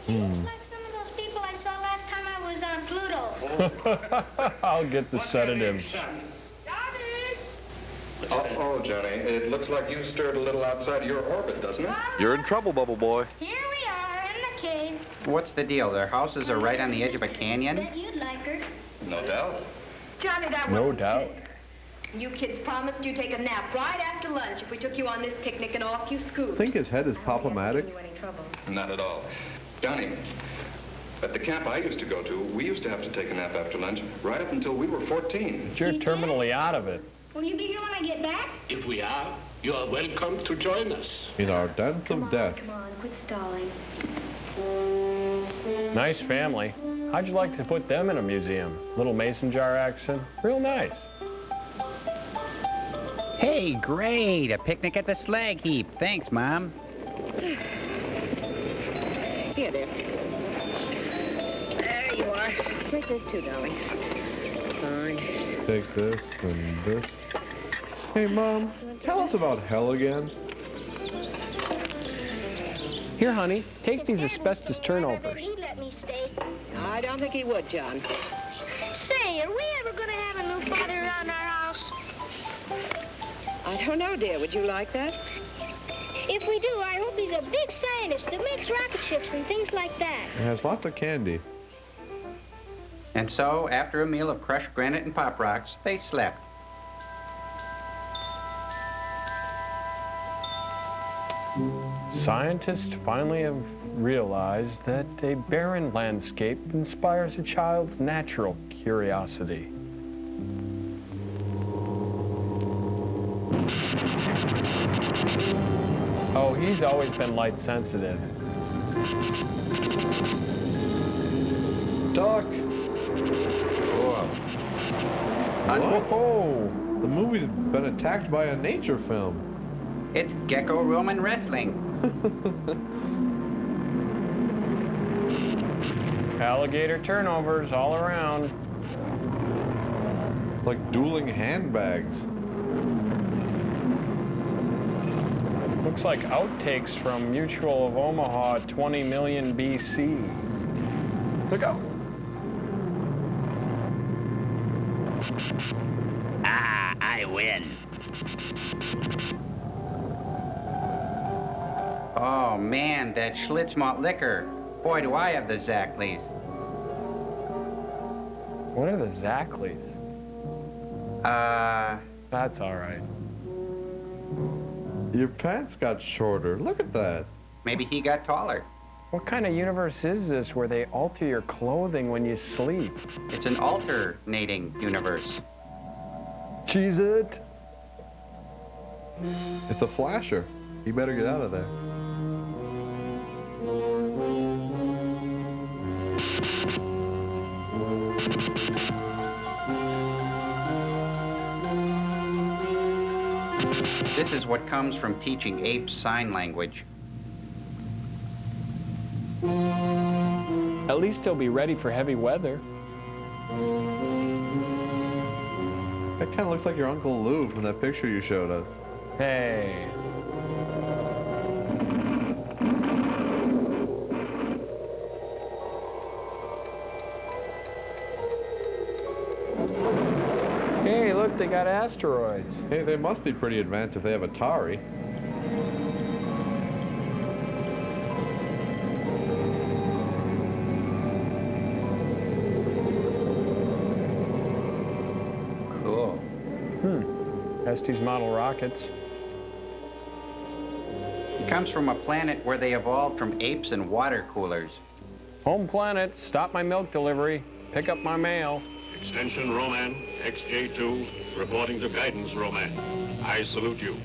Looks like some of those people I saw last time I was on Pluto. I'll get the sedatives. Oh, Johnny, it looks like you stirred a little outside your orbit, doesn't it? You're in trouble, Bubble Boy. Here we are in the cave. What's the deal? Their houses are right on the edge of a canyon? Bet you'd like her. No doubt. Johnny, that No wasn't doubt. You kids promised you'd take a nap right after lunch if we took you on this picnic and off you scoot. Think his head is pop-o-matic? Not at all. Johnny, at the camp I used to go to, we used to have to take a nap after lunch right up until we were 14. You're terminally out of it. Will you be here when I get back? If we are, you are welcome to join us. In our dance of death. Come on, quit stalling. Nice family. How'd you like to put them in a museum? Little mason jar accent. Real nice. Hey, great! A picnic at the slag heap. Thanks, Mom. Here, dear. There you are. Take this too, darling. Fine. Take this and this. Hey, Mom, tell us about hell again. Here, honey, take these asbestos turnovers. He'd let me stay. I don't think he would, John. Say, are we ever going to have a new father around our house? I don't know, dear. Would you like that? If we do, I hope he's a big scientist that makes rocket ships and things like that. It has lots of candy. And so, after a meal of crushed granite and pop rocks, they slept. Scientists finally have realized that a barren landscape inspires a child's natural curiosity. Oh, he's always been light sensitive. Duck! What? Whoa! The movie's been attacked by a nature film. It's Greco-Roman wrestling. Alligator turnovers all around. Like dueling handbags. Looks like outtakes from Mutual of Omaha 20 million BC. Look out! Ah, I win. Oh, man, that Schlitz malt liquor. Boy, do I have the Zackleys. What are the Zackleys? That's all right. Your pants got shorter. Look at that. Maybe he got taller. What kind of universe is this where they alter your clothing when you sleep? It's an alternating universe. Cheese it. It's a flasher. You better get out of there. This is what comes from teaching apes sign language. At least he'll be ready for heavy weather. That kind of looks like your Uncle Lou from that picture you showed us. Hey. Hey, look, they got asteroids. Hey, they must be pretty advanced if they have Atari. Cool. Estes model rockets. It comes from a planet where they evolved from apes and water coolers. Home planet, stop my milk delivery. Pick up my mail. Extension Roman, XJ2, reporting to guidance Roman. I salute you.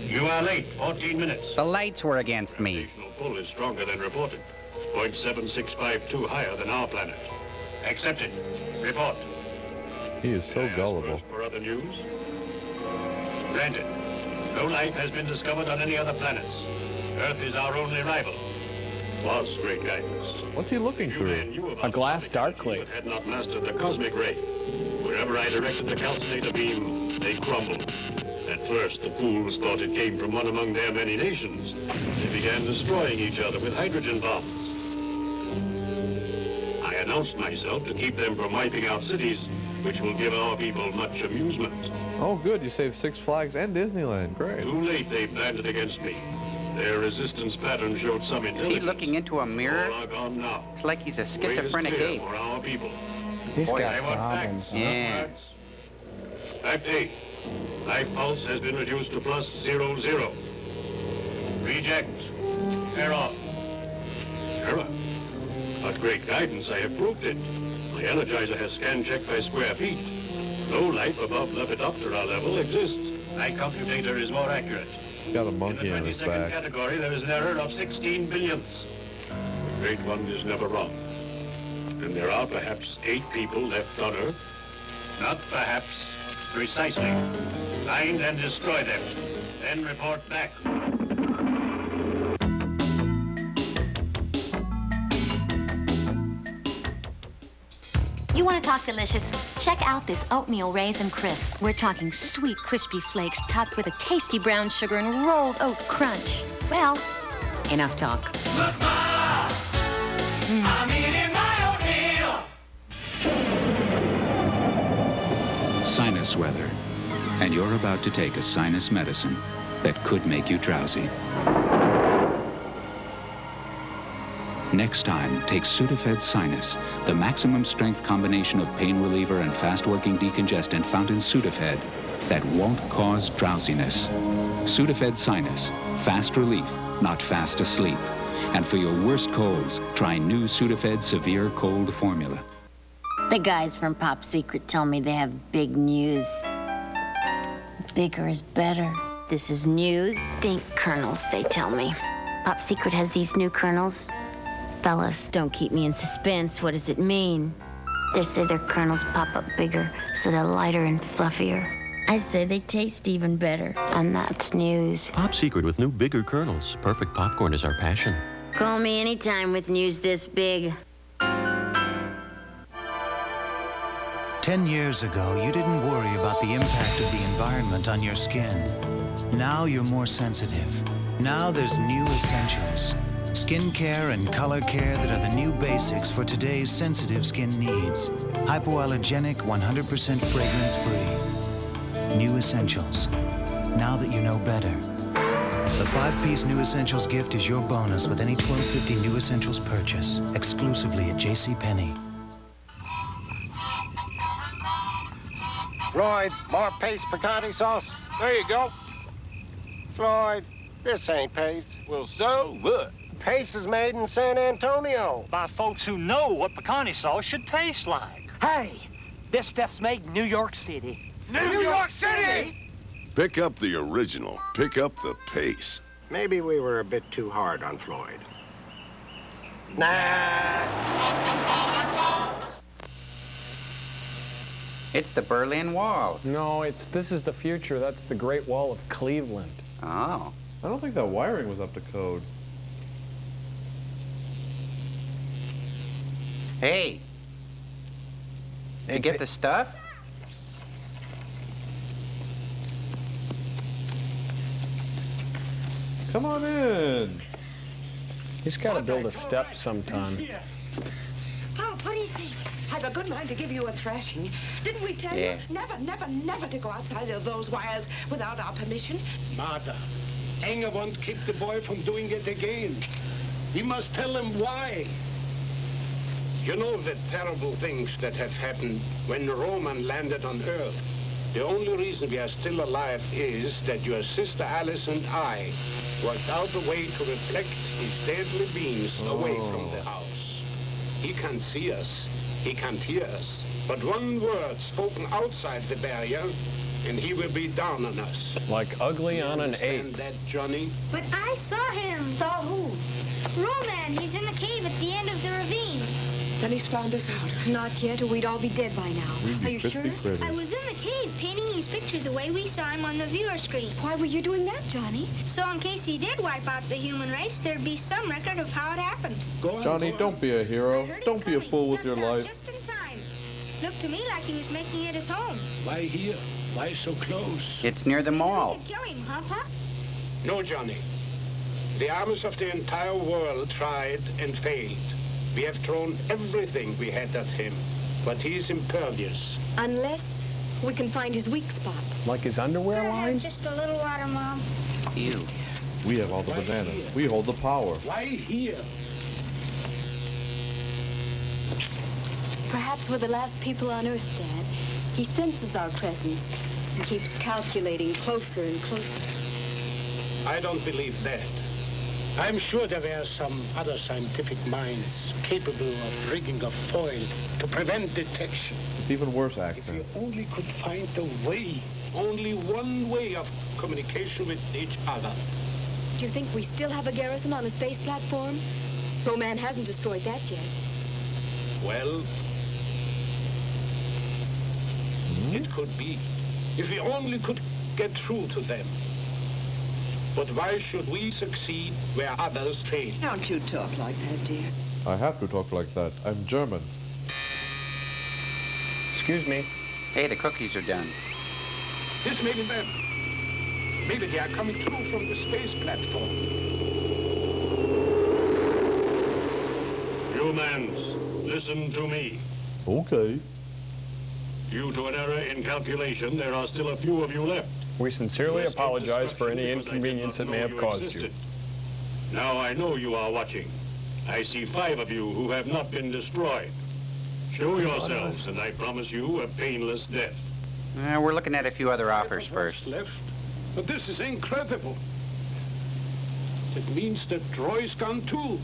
You are late, 14 minutes. The lights were against me. Gravitational pull is stronger than reported. 0.7652 higher than our planet. Accepted. Report. He is so gullible. For other news? Granted. No life has been discovered on any other planets. Earth is our only rival. Was great guidance. What's he looking through? A glass darkly. Had not mastered the cosmic ray. Wherever I directed the calcinator beam, they crumbled. At first, the fools thought it came from one among their many nations. They began destroying each other with hydrogen bombs. I announced myself to keep them from wiping out cities, which will give our people much amusement. Oh, good. You saved Six Flags and Disneyland. Great. Too late, they planned it against me. Their resistance pattern showed some Is intelligence. he looking into a mirror? All are gone now. It's like he's a Way is schizophrenic clear ape. for our people. He's Boy, got I want problems, facts. huh? Yeah. Facts. Fact 8. Life pulse has been reduced to +00. Reject. Error. Error. But great guidance, I have proved it. My energizer has scan checked by square feet. No life above Lepidoptera level exists. My computator is more accurate. Got a monkey on his In the 22nd back. category, there is an error of 16 billionths. The Great One is never wrong. And there are perhaps 8 people left on Earth. Not perhaps, precisely. Find and destroy them. Then report back. You want to talk delicious? Check out this oatmeal raisin crisp. We're talking sweet, crispy flakes topped with a tasty brown sugar and rolled oat crunch. Well, enough talk. I'm eating my oatmeal. Sinus weather. And you're about to take a sinus medicine that could make you drowsy. Next time, take Sudafed Sinus, the maximum strength combination of pain reliever and fast-working decongestant found in Sudafed that won't cause drowsiness. Sudafed Sinus, fast relief, not fast asleep. And for your worst colds, try new Sudafed Severe Cold Formula. The guys from Pop Secret tell me they have big news. Bigger is better. This is news. Think kernels, they tell me. Pop Secret has these new kernels. Fellas, don't keep me in suspense. What does it mean? They say their kernels pop up bigger, so they're lighter and fluffier. I say they taste even better, and that's news. Pop Secret with new bigger kernels. Perfect popcorn is our passion. Call me anytime with news this big. 10 years ago, you didn't worry about the impact of the environment on your skin. Now you're more sensitive. Now there's new essentials. Skin care and color care that are the new basics for today's sensitive skin needs. Hypoallergenic, 100% fragrance-free. New Essentials. Now that you know better. The 5-piece New Essentials gift is your bonus with any $12.50 New Essentials purchase, exclusively at JCPenney. Floyd, more paste picante sauce. There you go. Floyd, this ain't paste. Well, so what? Paste is made in San Antonio. By folks who know what picante sauce should taste like. Hey, this stuff's made in New York City. New York City? Pick up the original. Pick up the pace. Maybe we were a bit too hard on Floyd. Nah. It's the Berlin Wall. No, this is the future. That's the Great Wall of Cleveland. Oh. I don't think that wiring was up to code. Hey. Did you get the stuff? Come on in. He's got to build a step sometime. Pop, what do you think? I've a good mind to give you a thrashing. Didn't we tell you never, never, never to go outside of those wires without our permission? Martha, Anger won't keep the boy from doing it again. We must tell him why. You know the terrible things that have happened when Roman landed on Earth. The only reason we are still alive is that your sister Alice and I worked out a way to reflect his deadly beams away from the house. He can't see us, he can't hear us, but one word spoken outside the barrier, and he will be down on us. Like ugly on an ape. Understand that, Johnny? But I saw him. Saw who? Roman, he's in the cave at the end of the ravine. Then he's found us out. Not yet, or we'd all be dead by now. Are you sure? I was in the cave painting these pictures the way we saw him on the viewer screen. Why were you doing that, Johnny? So in case he did wipe out the human race, there'd be some record of how it happened. Johnny, don't be a hero. Don't be a fool with your life. Just in time. Looked to me like he was making it his home. Why here? Why so close? It's near the mall. Kill him, huh, Pop? No, Johnny. The armies of the entire world tried and failed. We have thrown everything we had at him, but he's impervious. Unless we can find his weak spot. Like his underwear line? Just a little water, Mom. Ew. We have all the bananas. We hold the power. Why here? Perhaps we're the last people on Earth, Dad. He senses our presence and keeps calculating closer and closer. I don't believe that. I'm sure there were some other scientific minds capable of rigging a foil to prevent detection. It's even worse If accent. you only could find a way, only one way of communication with each other. Do you think we still have a garrison on the space platform? Roman hasn't destroyed that yet. Well, it could be. If we only could get through to them. But why should we succeed where others fail? Don't you talk like that, dear. I have to talk like that. I'm German. Excuse me. Hey, the cookies are done. This may be them. Maybe they are coming through from the space platform. Humans, listen to me. Okay. Due to an error in calculation, there are still a few of you left. We sincerely apologize for any inconvenience it may have caused you. Now I know you are watching. I see 5 of you who have not been destroyed. Show yourselves, and I promise you a painless death. We're looking at a few other offers first. Left. But this is incredible. It means that Roy's gone too.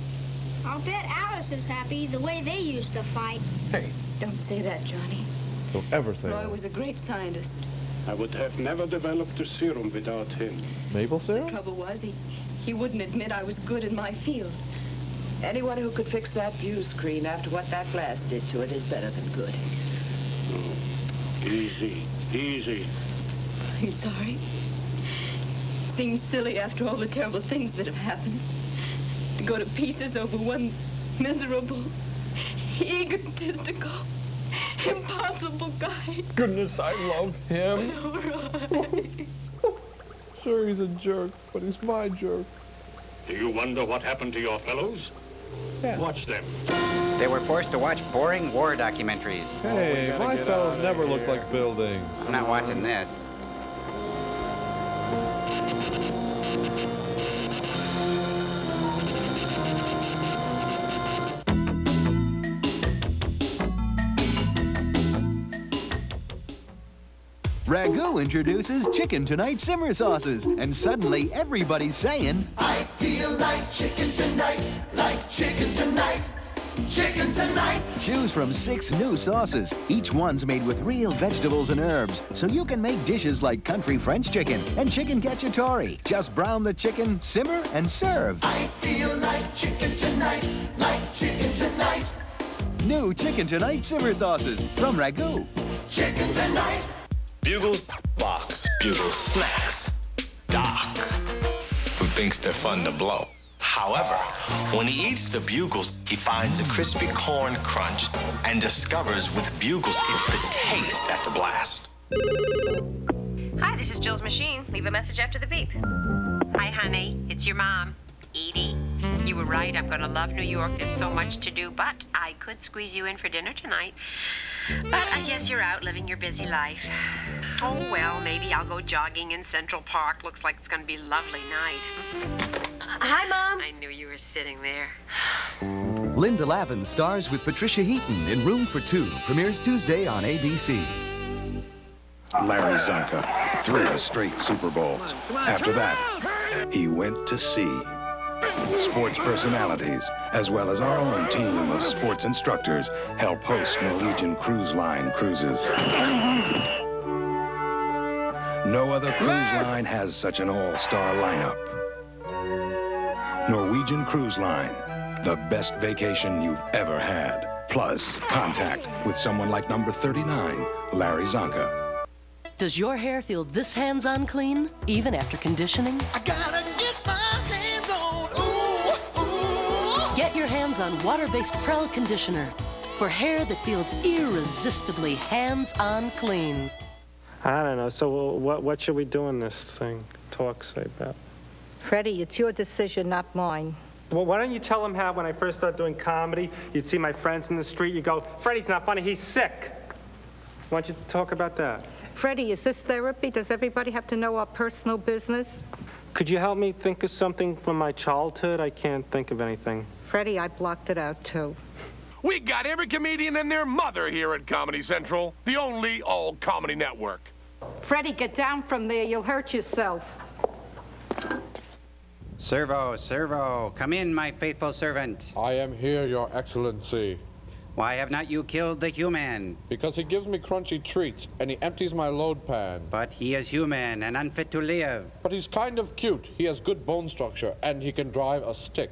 I'll bet Alice is happy the way they used to fight. Hey. Don't say that, Johnny. Don't ever say Roy that. was a great scientist. I would have never developed a serum without him. Maple The syrup? trouble was, he wouldn't admit I was good in my field. Anyone who could fix that view screen after what that glass did to it is better than good. Easy, easy. I'm sorry. Seems silly after all the terrible things that have happened. To go to pieces over one miserable, egotistical, impossible guy. Goodness, I love him. Sure, he's a jerk, but he's my jerk. Do you wonder what happened to your fellows? Yeah. Watch them. They were forced to watch boring war documentaries. Hey, my fellows never look like buildings. I'm not watching this. Ragu introduces Chicken Tonight Simmer Sauces, and suddenly everybody's saying, I feel like chicken tonight, like chicken tonight, chicken tonight. Choose from 6 new sauces. Each one's made with real vegetables and herbs, so you can make dishes like country French chicken and chicken cacciatore. Just brown the chicken, simmer, and serve. I feel like chicken tonight, like chicken tonight. New Chicken Tonight Simmer Sauces from Ragu. Chicken tonight. Bugles box, Bugles snacks. Doc, who thinks they're fun to blow. However, when he eats the Bugles, he finds a crispy corn crunch and discovers with Bugles it's the taste that's a blast. Hi, this is Jill's machine. Leave a message after the beep. Hi, honey. It's your mom, Edie. You were right. I'm going to love New York. There's so much to do, but I could squeeze you in for dinner tonight. But I guess you're out living your busy life. Oh, well, maybe I'll go jogging in Central Park. Looks like it's going to be a lovely night. Hi, Mom. I knew you were sitting there. Linda Lavin stars with Patricia Heaton in Room for Two. Premieres Tuesday on ABC. Larry Zonka, 3 straight Super Bowls. After that, he went to sea. Sports personalities, as well as our own team of sports instructors, help host Norwegian Cruise Line cruises. No other cruise line has such an all-star lineup. Norwegian Cruise Line, the best vacation you've ever had. Plus, contact with someone like number 39, Larry Zonka. Does your hair feel this hands-on clean, even after conditioning? I gotta get my hands on, ooh, ooh. Get your hands on water-based Prel conditioner for hair that feels irresistibly hands-on clean. I don't know. So what should we do in this thing? Say about? Freddie, it's your decision, not mine. Well, why don't you tell him how when I first started doing comedy, you'd see my friends in the street, you go, Freddie's not funny, he's sick. Why don't you talk about that? Freddie, is this therapy? Does everybody have to know our personal business? Could you help me think of something from my childhood? I can't think of anything. Freddie, I blocked it out, too. We got every comedian and their mother here at Comedy Central, the only all-comedy network. Freddie, get down from there. You'll hurt yourself. Servo, come in, my faithful servant. I am here, Your Excellency. Why have not you killed the human? Because he gives me crunchy treats, and he empties my load pan. But he is human and unfit to live. But he's kind of cute. He has good bone structure, and he can drive a stick.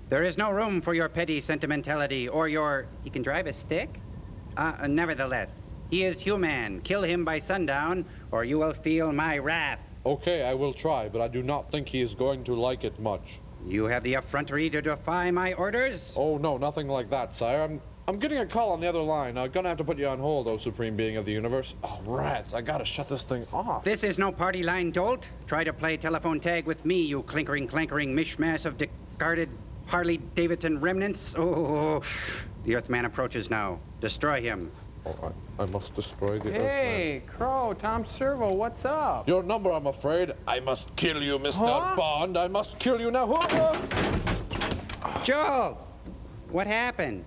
There is no room for your petty sentimentality or your... He can drive a stick? Nevertheless, he is human. Kill him by sundown, or you will feel my wrath. Okay, I will try, but I do not think he is going to like it much. You have the effrontery to defy my orders? Oh, no, nothing like that, sire. I'm getting a call on the other line. I'm gonna have to put you on hold, oh Supreme Being of the Universe. Oh, rats, I gotta shut this thing off. This is no party line dolt. Try to play telephone tag with me, you clankering mishmash of discarded Harley-Davidson remnants. Oh, the Earthman approaches now. Destroy him. Oh, I must destroy the Earthman. Hey, Crow, Tom Servo, what's up? Your number, I'm afraid. I must kill you, Mr. Bond. I must kill you now. Joel, what happened?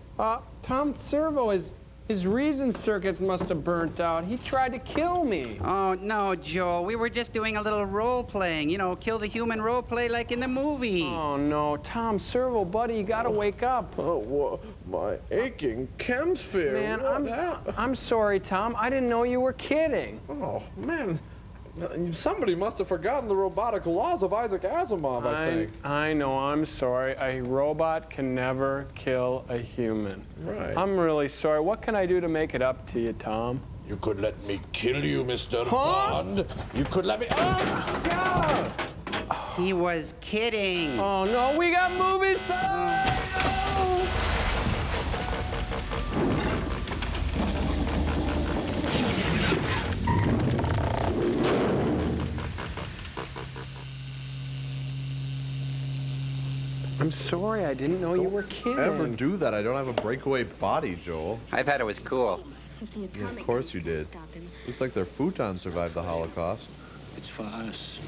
Tom Servo, his reason circuits must have burnt out. He tried to kill me. Oh, no, Joel. We were just doing a little role-playing. You know, kill the human role-play like in the movie. Oh, no. Tom Servo, buddy, you gotta wake up. Oh, my aching chemsphere. Man, I'm sorry, Tom. I didn't know you were kidding. Oh, man. Somebody must have forgotten the robotic laws of Isaac Asimov, I think. I know, I'm sorry. A robot can never kill a human. Right. I'm really sorry. What can I do to make it up to you, Tom? You could let me kill you, Mr. Bond. You could let me... God! He was kidding. Oh, no, we got movies. I'm sorry, I didn't know you were kidding. Ever do that? I don't have a breakaway body, Joel. I thought it was cool. Yeah, of course you did. Looks like their futon survived the Holocaust. It's for us.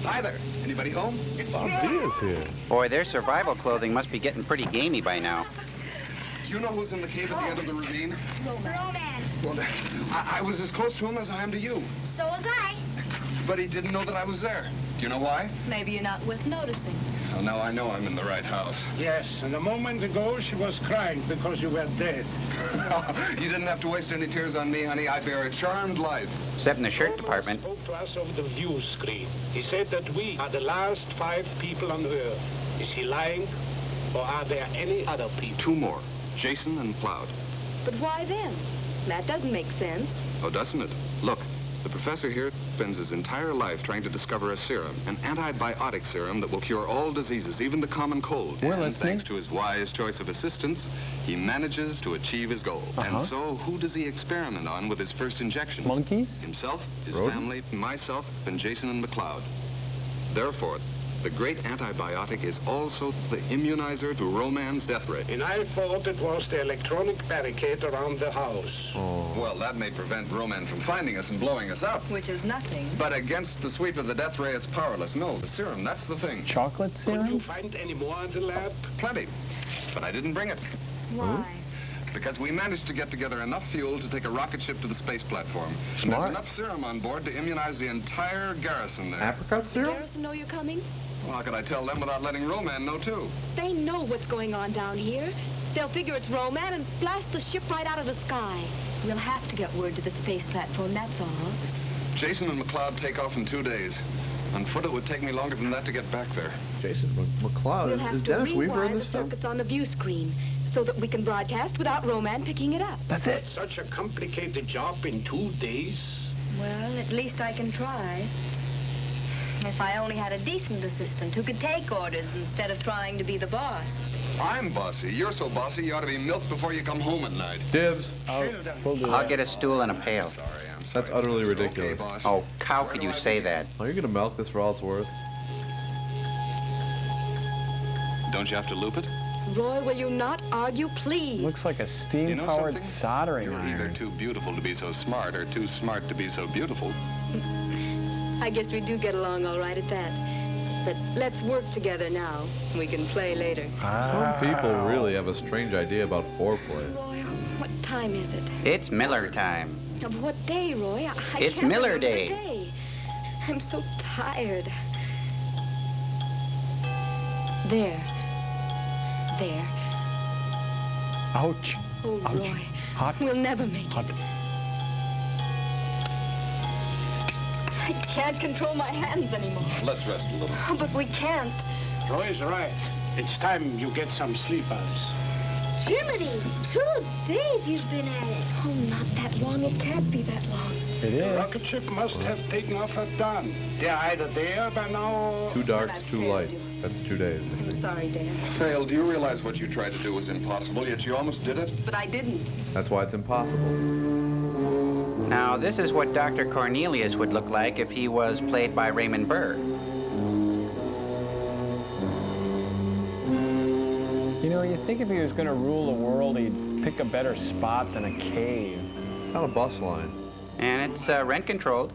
Hi there. Anybody home? Bob V is here. Boy, their survival clothing must be getting pretty gamey by now. Do you know who's in the cave at the end of the ravine? Roman. Well, I was as close to him as I am to you. So was I. But he didn't know that I was there. Do you know why? Maybe you're not worth noticing. Well, now I know I'm in the right house. Yes, and a moment ago she was crying because you were dead. You didn't have to waste any tears on me, honey. I bear a charmed life. Except in the shirt department. Spoke to us over the view screen. He said that we are the last 5 people on Earth. Is he lying? Or are there any other people? 2 more. Jason and Plowd. But why them? That doesn't make sense. Oh, doesn't it? Look, the professor here spends his entire life trying to discover a serum, an antibiotic serum that will cure all diseases, even the common cold. And thanks to his wise choice of assistants, he manages to achieve his goal. And so, who does he experiment on with his first injections? Monkeys? Himself, his family, myself, and Jason and McLeod. Therefore, the great antibiotic is also the immunizer to Roman's death ray. And I thought it was the electronic barricade around the house. Oh. Well, that may prevent Roman from finding us and blowing us up. Which is nothing. But against the sweep of the death ray, it's powerless. No, the serum, that's the thing. Chocolate serum? Could you find any more in the lab? Plenty. But I didn't bring it. Why? because we managed to get together enough fuel to take a rocket ship to the space platform. Smart. There's enough serum on board to immunize the entire garrison there. Apricot Does serum? the garrison know you're coming? Well, how could I tell them without letting Roman know, too? They know what's going on down here. They'll figure it's Roman and blast the ship right out of the sky. We'll have to get word to the space platform, that's all. Jason and McLeod take off in 2 days. On foot, it would take me longer than that to get back there. Jason McLeod? We'll have Is to Dennis Weaver in rewire this the film? circuits on the view screen so that we can broadcast without Roman picking it up. That's it. Such a complicated job in 2 days. Well, at least I can try. If I only had a decent assistant who could take orders instead of trying to be the boss. I'm bossy. You're so bossy, you ought to be milked before you come home at night. Dibs. I'll get a stool and a pail. That's utterly ridiculous. Oh, how could you say that? Are you gonna milk this for all it's worth? Don't you have to loop it? Roy, will you not argue, please? Looks like a steam-powered something? soldering You're iron. either too beautiful to be so smart or too smart to be so beautiful. I guess we do get along all right at that. But let's work together now. We can play later. Some people really have a strange idea about foreplay. Roy, what time is it? It's Miller time. Of what day, Roy? I It's can't Miller remember the Day. day. I'm so tired. There. There. Ouch. Oh, Ouch. Roy. Hot. We'll never make Hot. it. I can't control my hands anymore. Let's rest a little. Oh, but we can't. Roy's right. It's time you get some sleep, Alice. Jiminy, 2 days you've been at it. Oh, not that long. It can't be that long. It The is. rocket ship must have taken off at dawn. They're either there by now or... 2 darks, 2 lights. That's 2 days. I I'm think. sorry, Dan. Hale, do you realize what you tried to do was impossible, yet you almost did it? But I didn't. That's why it's impossible. Now, this is what Dr. Cornelius would look like if he was played by Raymond Burr. You know, you'd think if he was going to rule the world, he'd pick a better spot than a cave. It's on a bus line. And it's rent-controlled.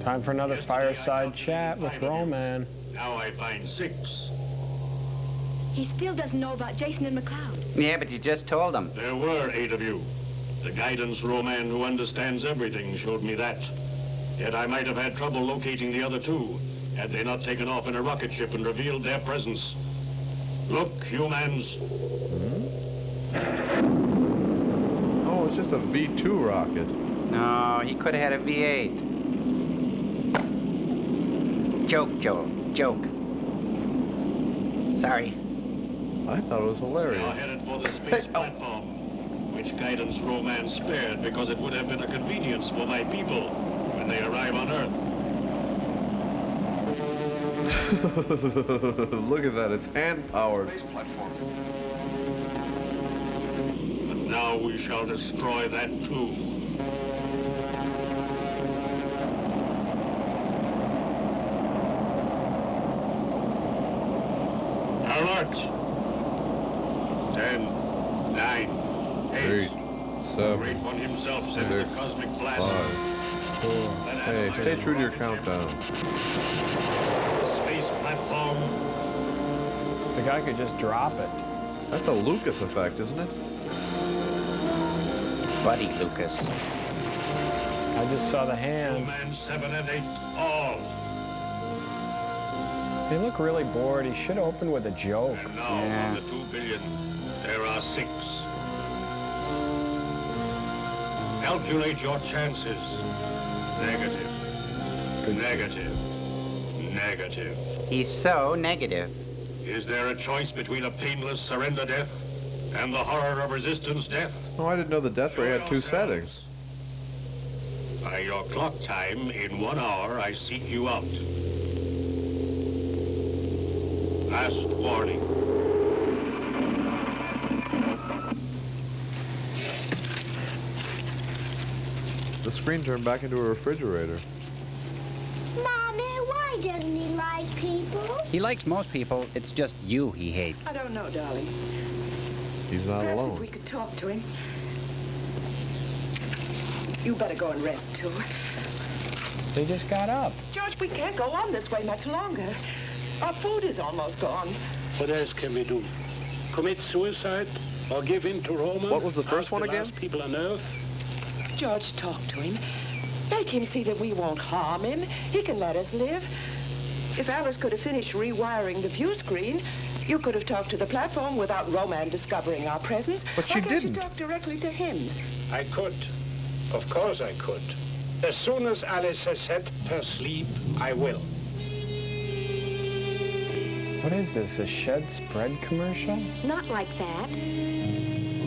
Time for another fireside chat with Roman. Now I find 6. He still doesn't know about Jason and McLeod. Yeah, but you just told him. There were 8 of you. The guidance Roman who understands everything showed me that. Yet I might have had trouble locating the other 2 had they not taken off in a rocket ship and revealed their presence. Look, humans. Oh, it's just a V2 rocket. No, he could have had a V8. Joke, Joel. Joke. Sorry. I thought it was We are hilarious. headed for the space platform, which guidance Roman spared because it would have been a convenience for my people when they arrive on Earth. Look at that, it's hand-powered. Space platform. But now we shall destroy that too. Alert! 10, 9, 8. 8, 7, Great One himself sent 6, the cosmic blast. 5, 4. Hey, stay true to your countdown. Space platform. The guy could just drop it. That's a Lucas effect, isn't it? Buddy Lucas. I just saw the hand. Man 7 and 8, all. They look really bored. He should have opened with a joke. And now on the 2 billion, there are 6. Calculate your chances. Negative. Negative. Negative. He's so negative. Is there a choice between a painless surrender death and the horror of resistance death? Oh, I didn't know the death ray had 2 settings. By your clock time, in 1 hour, I seek you out. Last warning. The screen turned back into a refrigerator. Mommy, why doesn't he like people? He likes most people. It's just you he hates. I don't know, darling. He's not Perhaps if alone. we could talk to him. You better go and rest, too. They just got up. George, we can't go on this way much longer. Our food is almost gone. What else can we do? Commit suicide? or give in to Roma. What was the first one again? People on Earth. George, talk to him. Make him see that we won't harm him. He can let us live. If Alice could have finished rewiring the view screen, you could have talked to the platform without Roman discovering our presence. But she didn't. You talk directly to him. I could. Of course I could. As soon as Alice has set her sleep, I will. What is this, a shed spread commercial? Not like that.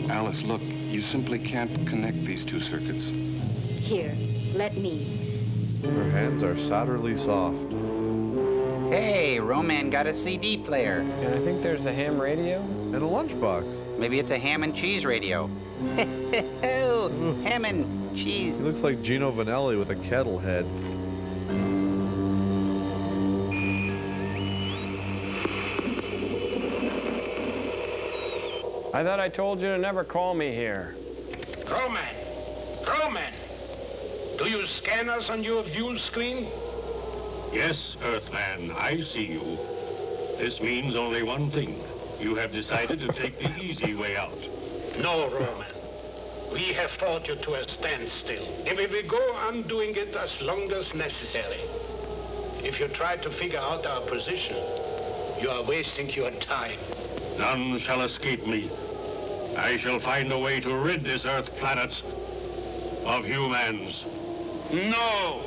Alice, look, you simply can't connect these two circuits. Here, let me. Her hands are solderly soft. Hey, Roman got a CD player. And I think there's a ham radio. And a lunchbox. Maybe it's a ham and cheese radio. Ham and cheese. He looks like Gino Vanelli with a kettle head. I thought I told you to never call me here. Roman! Roman! Do you scan us on your view screen? Yes, Earthman, I see you. This means only one thing. You have decided to take the easy way out. No, Roman. We have fought you to a standstill, and we will go on doing it as long as necessary. If you try to figure out our position, you are wasting your time. None shall escape me. I shall find a way to rid this Earth planet of humans. No!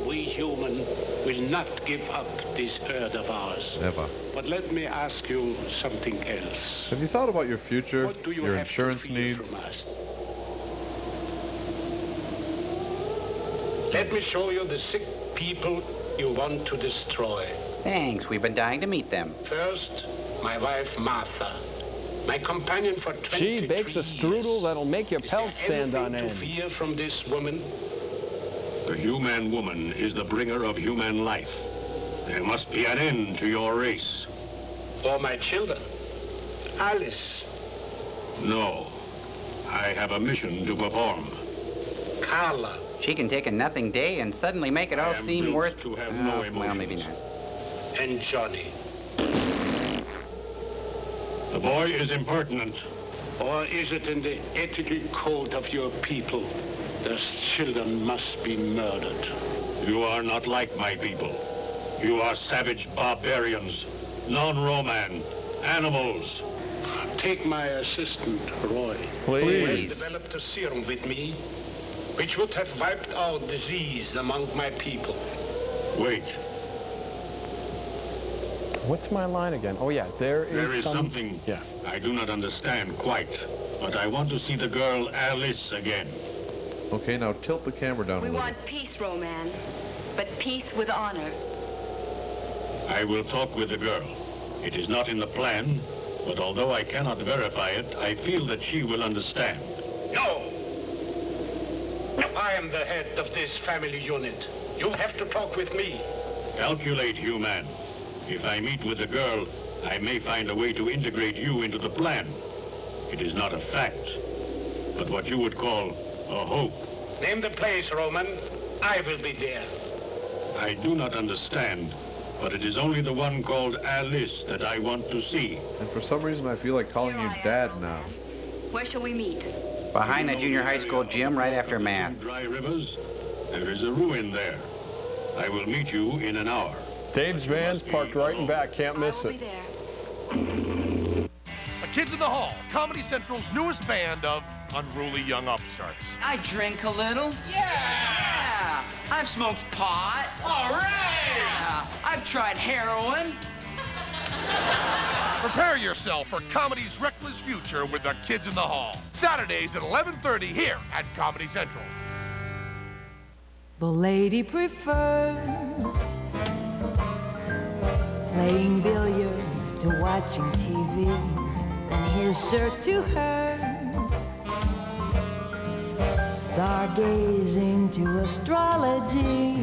We human will not give up this Earth of ours. Never. But let me ask you something else. Have you thought about your future, What do you your have insurance to fear needs? from us? Let me show you the sick people you want to destroy. Thanks, we've been dying to meet them. First, my wife Martha. My companion for 23 She bakes a strudel that'll make your pelt stand on Anything end. to fear from this woman? The human woman is the bringer of human life. There must be an end to your race. Or my children? Alice. No. I have a mission to perform. Carla. She can take a nothing day and suddenly make it all I am seem built worth... to have no well, maybe emotions. not. And Johnny. The boy is impertinent. Or is it in the ethical code of your people? Those children must be murdered. You are not like my people. You are savage barbarians, non-Roman, animals. Take my assistant, Roy. Please. He has developed a serum with me, which would have wiped out disease among my people. Wait, What's my line again? Oh, yeah, there is something Yeah. I do not understand quite, but I want to see the girl Alice again. Okay, now tilt the camera down a We little. want peace, Roman, but peace with honor. I will talk with the girl. It is not in the plan, but although I cannot verify it, I feel that she will understand. No! I am the head of this family unit. You have to talk with me. Calculate, human. If I meet with the girl, I may find a way to integrate you into the plan. It is not a fact, but what you would call a hope. Name the place, Roman. I will be there. I do not understand, but it is only the one called Alice that I want to see. And for some reason, I feel like calling you Dad now. Where shall we meet? Behind the junior high school gym right after math. Dry rivers, there is a ruin there. I will meet you in an hour. Dave's van's parked right in back. Can't miss it. The Kids in the Hall, Comedy Central's newest band of unruly young upstarts. I drink a little. Yeah! I've smoked pot. All right! Yeah. I've tried heroin. Prepare yourself for comedy's reckless future with the Kids in the Hall. Saturdays at 11:30 here at Comedy Central. The lady prefers playing billiards to watching TV, and his shirt to hers, stargazing to astrology.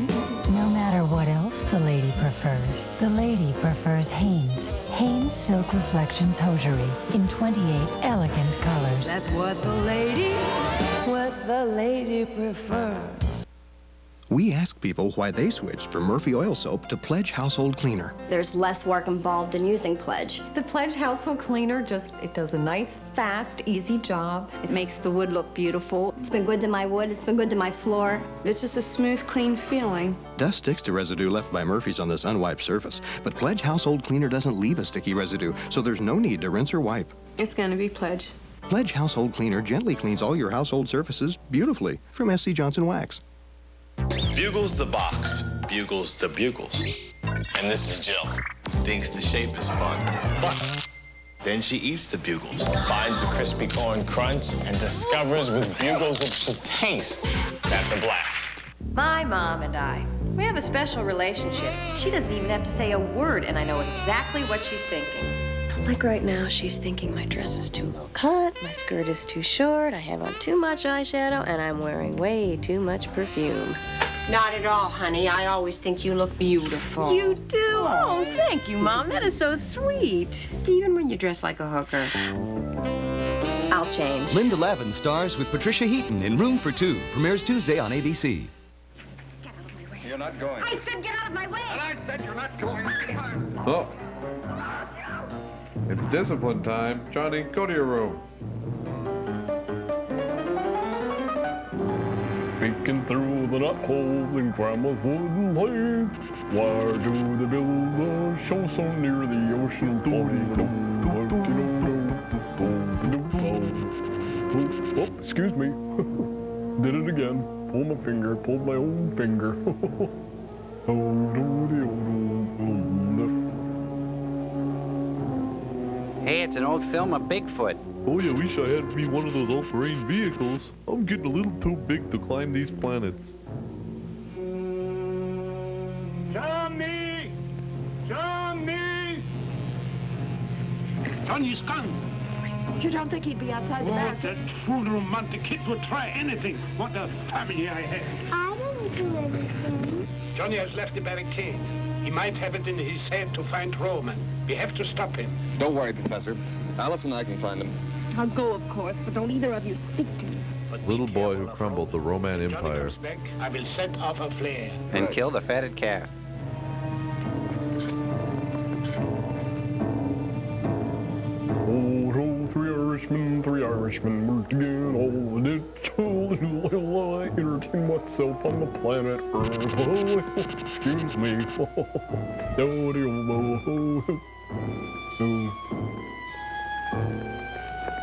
No matter what else the lady prefers Hanes. Hanes Silk Reflections Hosiery in 28 elegant colors. That's what the lady prefers. We asked people why they switched from Murphy Oil Soap to Pledge Household Cleaner. There's less work involved in using Pledge. The Pledge Household Cleaner it does a nice, fast, easy job. It makes the wood look beautiful. It's been good to my wood, it's been good to my floor. It's just a smooth, clean feeling. Dust sticks to residue left by Murphy's on this unwiped surface, but Pledge Household Cleaner doesn't leave a sticky residue, so there's no need to rinse or wipe. It's gonna be Pledge. Pledge Household Cleaner gently cleans all your household surfaces beautifully from SC Johnson Wax. Bugles the box, bugles the bugles. And this is Jill. Thinks the shape is fun. But then she eats the bugles, finds a crispy corn crunch, and discovers with bugles it's the taste. That's a blast. My mom and I, we have a special relationship. She doesn't even have to say a word, and I know exactly what she's thinking. Like right now, she's thinking my dress is too low cut, my skirt is too short, I have on too much eyeshadow, and I'm wearing way too much perfume. Not at all, honey. I always think you look beautiful. You do? Oh, thank you, Mom. That is so sweet. Even when you dress like a hooker. I'll change. Linda Lavin stars with Patricia Heaton in Room for Two. Premieres Tuesday on ABC. You're not going. I said get out of my way! And I said you're not going. Oh. It's discipline time. Johnny, go to your room. Peeking through the nut holes in Grandma's wooden plank. Why do they build a show so near the ocean? Oh, excuse me. Did it again. Pulled my finger, pulled my own finger. Hey, it's an old film of Bigfoot. Oh, yeah, wish I had me one of those all-terrain vehicles. I'm getting a little too big to climb these planets. Johnny! Johnny! Johnny's gone. You don't think he'd be outside the back? That fool romantic kid would try anything. What a family I have. I don't do anything. Johnny has left the barricade. He might have it in his head to find Roman. We have to stop him. Don't worry, Professor. Alice and I can find them. I'll go, of course, but don't either of you speak to me. Little boy who crumbled the Roman Empire. Back, I will set off a flare. And kill the fatted calf. Oh, three Irishmen worked again. All I did till I entertain myself on the planet Earth. Oh, excuse me.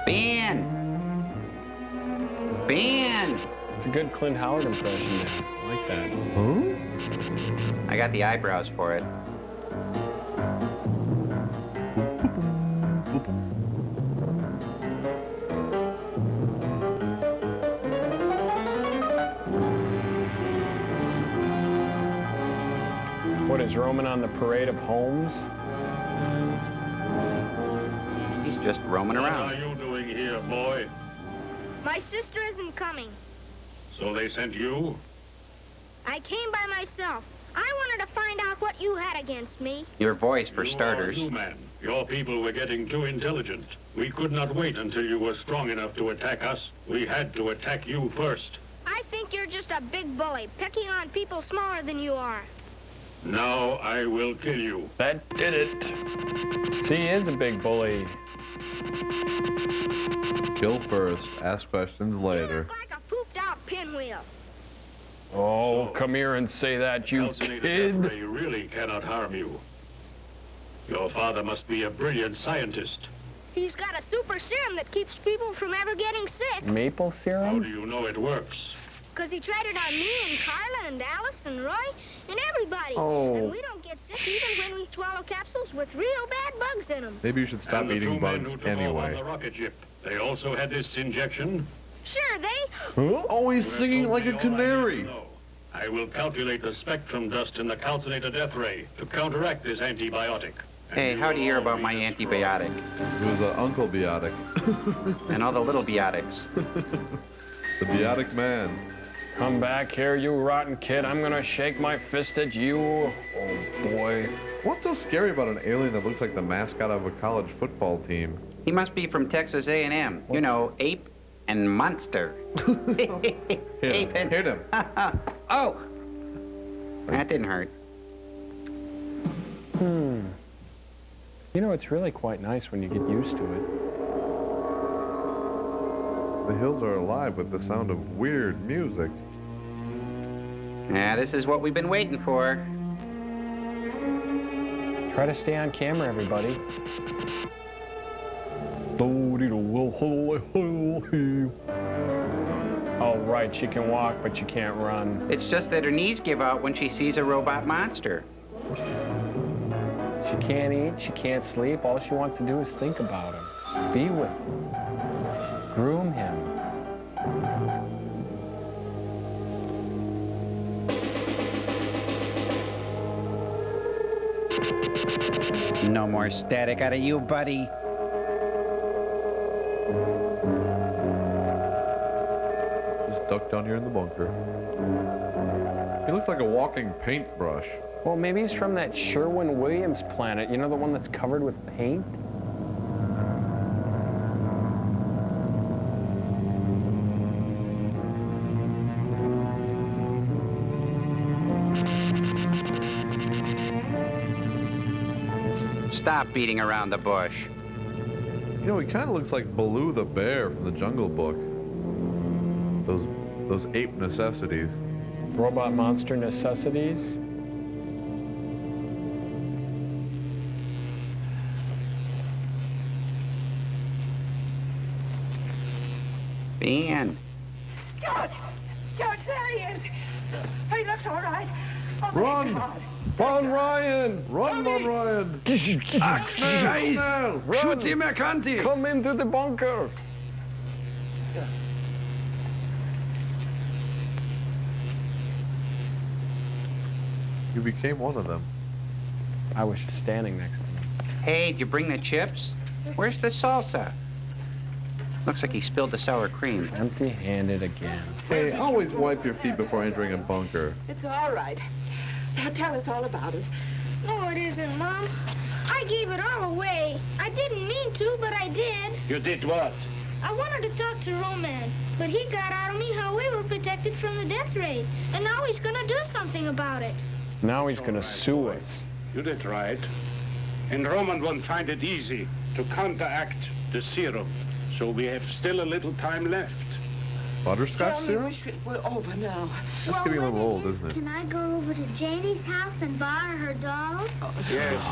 Ben! Ben! It's a good Clint Howard impression there. I like that. Huh? I got the eyebrows for it. What is Roman on the parade of homes? He's just roaming around. What are you doing here, boy? My sister isn't coming. So they sent you? I came by myself. I wanted to find out what you had against me. Your voice, for You starters. are a new man. Your people were getting too intelligent. We could not wait until you were strong enough to attack us. We had to attack you first. I think you're just a big bully, picking on people smaller than you are. Now I will kill you. That did it. See, he is a big bully. Kill first, ask questions later. Like a pooped-out pinwheel. Oh, come here and say that, you kid. They really cannot harm you. Your father must be a brilliant scientist. He's got a super serum that keeps people from ever getting sick. Maple How serum? do you know it works? Because he tried it on me and Carla and Alice and Roy and everybody. Oh. And we don't get sick even when we swallow capsules with real bad bugs in them. Maybe you should stop And the eating two men bugs who took off on anyway. the rocket ship. They also had this injection. Sure, they... Huh? Oh, he's singing like a canary. I will calculate the spectrum dust in the calcinator death ray to counteract this antibiotic. Hey, how'd you hear about my antibiotic? It was an Uncle Biotic. And all the little biotics. The Biotic Man. Come back here, you rotten kid. I'm gonna shake my fist at you. Oh, boy. What's so scary about an alien that looks like the mascot of a college football team? He must be from Texas A&M. You know, ape and monster. Hit him. Hit him. Oh, That didn't hurt. You know, it's really quite nice when you get used to it. The hills are alive with the sound of weird music. Yeah, this is what we've been waiting for. Try to stay on camera, everybody. Oh, right, she can walk, but she can't run. It's just that her knees give out when she sees a robot monster. She can't eat, she can't sleep. All she wants to do is think about him, be with him, groom him. No more static out of you, buddy. Just duck down here in the bunker. He looks like a walking paintbrush. Well, maybe he's from that Sherwin-Williams planet. You know, the one that's covered with paint? Stop beating around the bush. You know, he kind of looks like Baloo the bear from the Jungle Book. Those ape necessities. Robot monster necessities? Ben. George! George, there he is! He looks all right. Oh, Run! Von Ryan! Run, Von Ryan! Ach, Scheiß! Shoot him, erkannt! Come into the bunker! You became one of them. I was just standing next to him. Hey, did you bring the chips? Where's the salsa? Looks like he spilled the sour cream. Empty-handed again. Hey, always wipe your feet before entering a bunker. It's all right. Now tell us all about it. No, it isn't, Mom. I gave it all away. I didn't mean to, but I did. You did what? I wanted to talk to Roman, but he got out of me how we were protected from the death ray. And now he's gonna do something about it. Now he's gonna sue us. You did right. And Roman won't find it easy to counteract the serum. So we have still a little time left. Butterscotch syrup? We're over now. That's getting a little old, isn't it? Can I go over to Janie's house and borrow her dolls? Yes,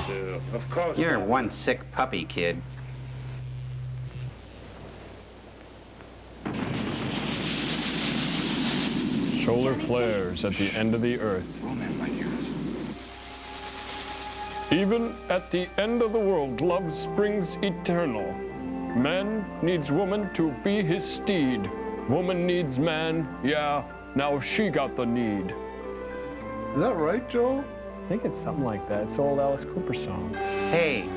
of course. You're one sick puppy, kid. Solar flares at the end of the earth. Even at the end of the world, love springs eternal. Man needs woman to be his steed. Woman needs man, yeah, now she got the need. Is that right, Joel? I think it's something like that. It's an old Alice Cooper song. Hey.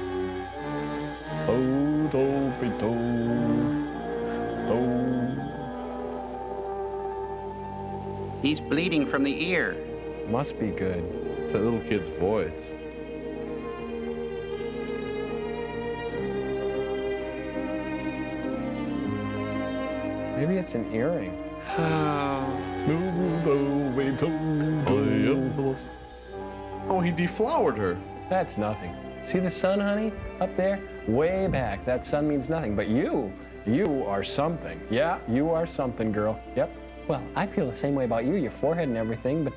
He's bleeding from the ear. Must be good. It's that little kid's voice. Maybe it's an earring. Oh, he deflowered her. That's nothing. See the sun, honey? Up there? Way back. That sun means nothing. But you are something. Yeah, you are something, girl. Yep. Well, I feel the same way about you, your forehead and everything, but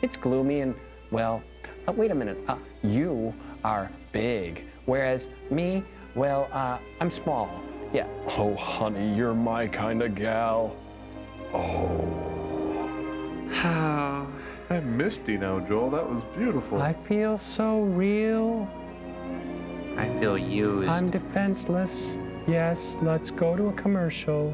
it's gloomy and, well, wait a minute. You are big, whereas me, well, I'm small. Yeah. Oh, honey, you're my kind of gal. Oh. I'm misty now, Joel. That was beautiful. I feel so real. I feel used. I'm defenseless. Yes, let's go to a commercial.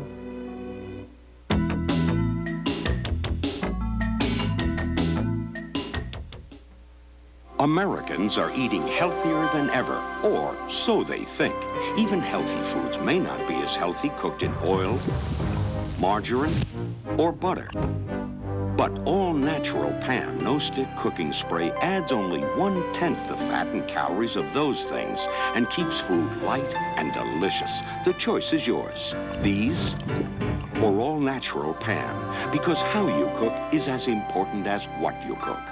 Americans are eating healthier than ever, or so they think. Even healthy foods may not be as healthy cooked in oil, margarine, or butter. But all-natural Pam no-stick cooking spray adds only 1/10 the fat and calories of those things and keeps food light and delicious. The choice is yours. These or all-natural Pam, because how you cook is as important as what you cook.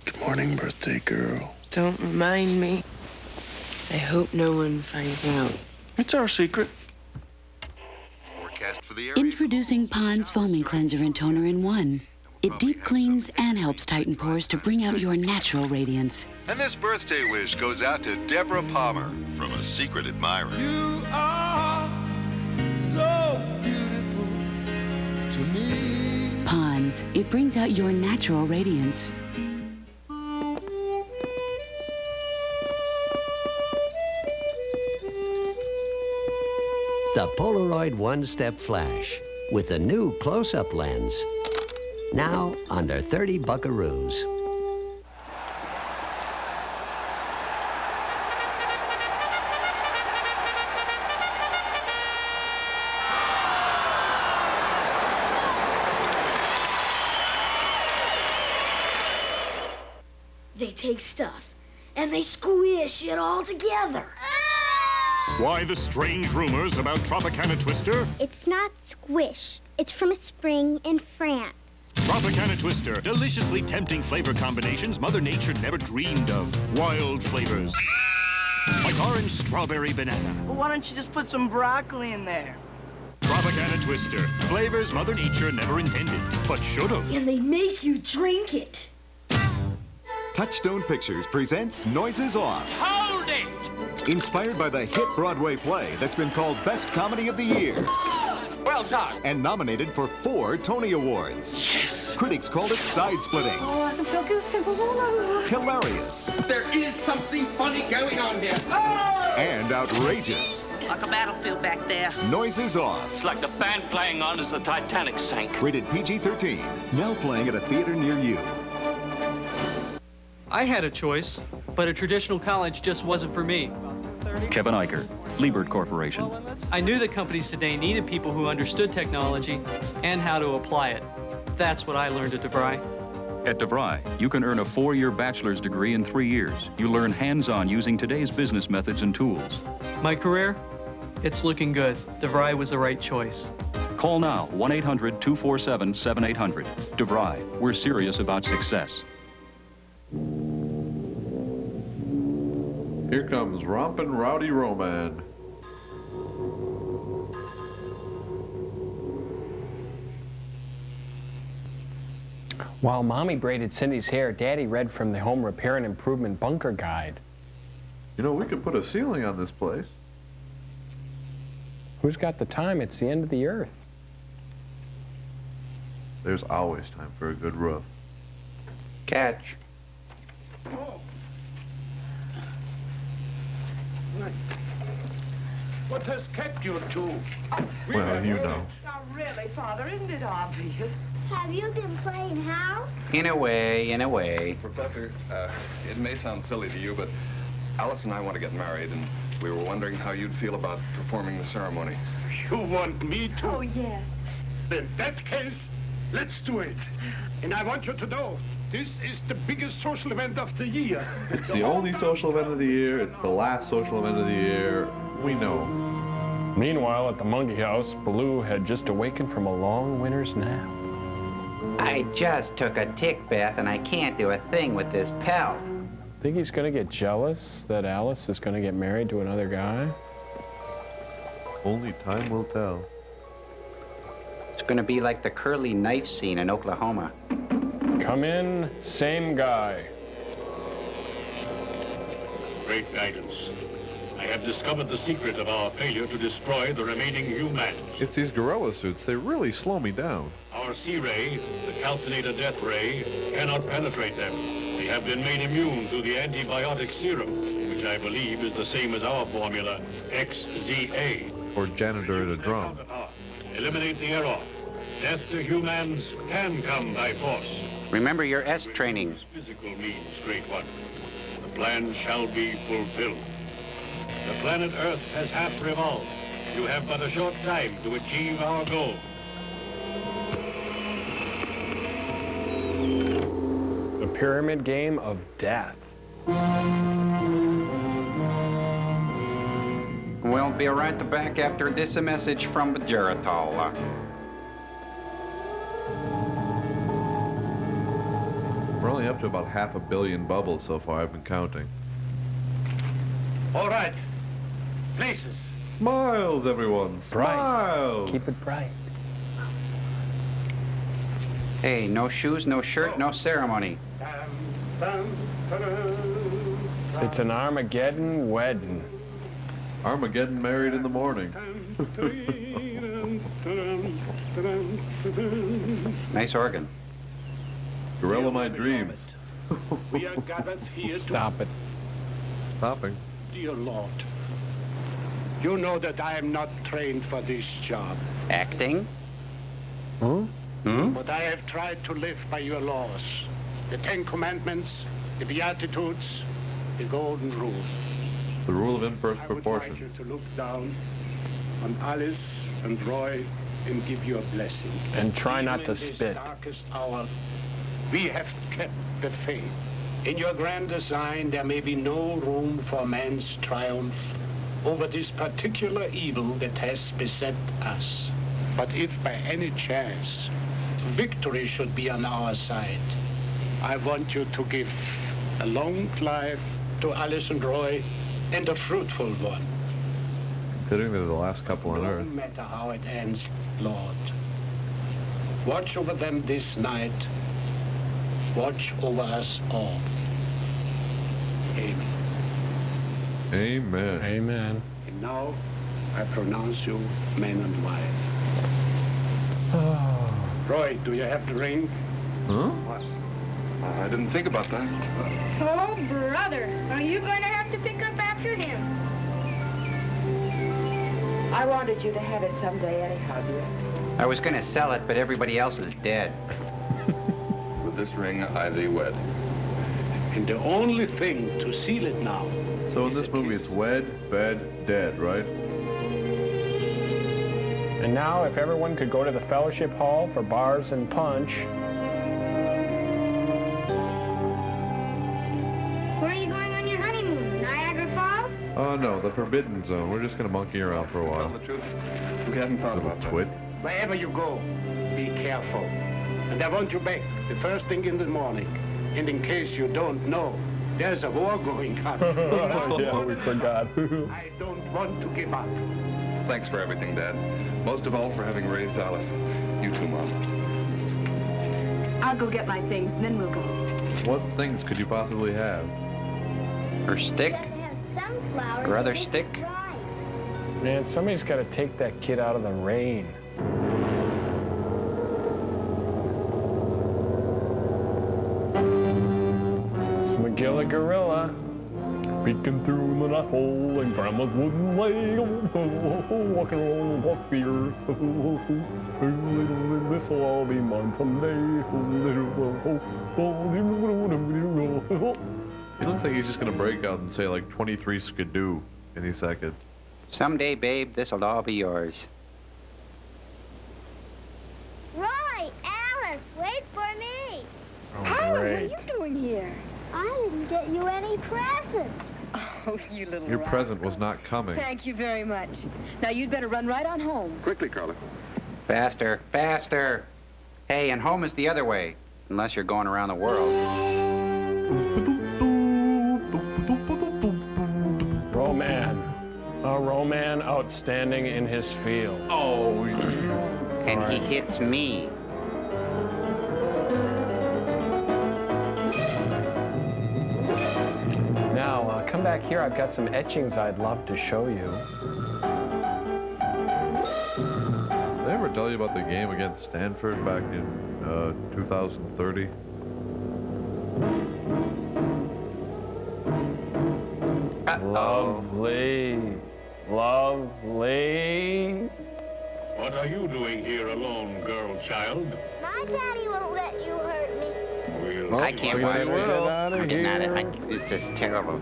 Good morning, birthday girl. Don't remind me. I hope no one finds out. It's our secret. Introducing Pond's Foaming Cleanser and Toner in one. It deep cleans and helps tighten pores to bring out your natural radiance. And this birthday wish goes out to Deborah Palmer from a secret admirer. You are so beautiful to me. Pond's. It brings out your natural radiance. The Polaroid One-Step Flash with the new close-up lens. Now under 30 buckaroos. They take stuff and they squish it all together. Why the strange rumors about Tropicana Twister? It's not squished. It's from a spring in France. Tropicana Twister. Deliciously tempting flavor combinations Mother Nature never dreamed of. Wild flavors. Like orange, strawberry, banana. Well, why don't you just put some broccoli in there? Tropicana Twister. Flavors Mother Nature never intended, but should have. And they make you drink it. Touchstone Pictures presents Noises Off. Hold it! Inspired by the hit Broadway play that's been called Best Comedy of the Year. Well done. And nominated for 4 Tony Awards. Yes! Critics called it side-splitting. Oh, I can feel goose pimples all over. Hilarious. There is something funny going on here. And outrageous. Like a battlefield back there. Noises Off. It's like the band playing on as the Titanic sank. Rated PG-13. Now playing at a theater near you. I had a choice, but a traditional college just wasn't for me. Kevin Eicher, Liebert Corporation. I knew that companies today needed people who understood technology and how to apply it. That's what I learned at DeVry. At DeVry, you can earn a 4-year bachelor's degree in 3 years. You learn hands-on using today's business methods and tools. My career? It's looking good. DeVry was the right choice. Call now, 1-800-247-7800. DeVry, we're serious about success. Here comes Rompin' Rowdy Roman. While Mommy braided Cindy's hair, Daddy read from the Home Repair and Improvement Bunker Guide. You know, we could put a ceiling on this place. Who's got the time? It's the end of the earth. There's always time for a good roof. Catch. What has kept you two? Well, you know. Now, really, Father, isn't it obvious? Have you been playing house? In a way, in a way. Professor, it may sound silly to you, but Alice and I want to get married, and we were wondering how you'd feel about performing the ceremony. You want me to? Oh, yes. In that case, let's do it. And I want you to know, this is the biggest social event of the year. It's the only social event of the year. It's the last social event of the year. We know. Meanwhile, at the monkey house, Baloo had just awakened from a long winter's nap. I just took a tick bath and I can't do a thing with this pelt. Think he's gonna get jealous that Alice is gonna get married to another guy? Only time will tell. It's gonna be like the curly knife scene in Oklahoma. Come in, same guy. Great guidance. I have discovered the secret of our failure to destroy the remaining humans. It's these gorilla suits. They really slow me down. Our C-ray, the calcinator death ray, cannot penetrate them. They have been made immune through the antibiotic serum, which I believe is the same as our formula, XZA. Or janitor at a drum. Eliminate the error. Death to humans can come by force. Remember your S training. Physical means, great one. The plan shall be fulfilled. The planet Earth has half revolved. You have but a short time to achieve our goal. The pyramid game of death. We'll be right back after this message from Geritol. We're only only up to about 500 million bubbles so far. I've been counting. All right. Places. Smiles, everyone. Smiles. Keep it bright. Hey, no shoes, no shirt, no ceremony. It's an Armageddon wedding. Armageddon married in the morning. Nice organ. Gorilla my dreams. We are gathered here to... Stop it. Stopping. Dear Lord, you know that I am not trained for this job. Acting? But I have tried to live by your laws. The 10 Commandments, the Beatitudes, the Golden Rule. The rule of inverse I would proportion. like you to look down on Alice and Roy and give you a blessing. And try not to Even in this spit. darkest hour, we have kept the faith. In your grand design, there may be no room for man's triumph over this particular evil that has beset us. But if by any chance victory should be on our side, I want you to give a long life to Alice and Roy and a fruitful one. Considering they're the last couple on Earth. No matter how it ends, Lord. Watch over them this night. Watch over us all. Amen. Amen. Amen. And now, I pronounce you man and wife. Roy, do you have the ring? Huh? I didn't think about that. Oh, brother, are you going to have to pick up after him? I wanted you to have it someday anyhow, dear. I was gonna sell it, but everybody else is dead. With this ring, I thee wed. And the only thing to seal it now. So in this movie, it's wed, bed, dead, right? And now, if everyone could go to the Fellowship Hall for bars and punch. Where are you going on your honeymoon? Niagara Falls? Oh no, the Forbidden Zone. We're just gonna monkey around for a while. Tell the truth, we hadn't thought about that. Twit. Wherever you go, be careful. And I want you back the first thing in the morning. And in case you don't know, there's a war going on. Yeah, we forgot. I don't want to give up. Thanks for everything, Dad. Most of all for having raised Alice. You too, Mom. I'll go get my things, and then we'll go. What things could you possibly have? Her stick? Her other stick? Man, somebody's got to take that kid out of the rain. It's McGilla Gorilla. Peeking through the knot-hole in Grandma's wooden leg, walking along the walk here. This'll all be mine someday. He looks like he's just gonna break out and say like 23 skidoo any second. Someday, babe, this'll all be yours. Roy, Alice, wait for me. Oh, Howard, what are great. you doing here? I didn't get you any presents. Oh, you little Your rascal. present was not coming. Thank you very much. Now, you'd better run right on home. Quickly, Carla. Faster, faster. Hey, and home is the other way, unless you're going around the world. Roman. A Roman outstanding in his field. Oh, And he hits me. Now, come back here. I've got some etchings I'd love to show you. Did I ever tell you about the game against Stanford back in 2030? Lovely. Lovely. What are you doing here alone, girl child? My daddy won't let you hurt me. I can't watch Get this. out of I'm getting out of here. it. It's just terrible.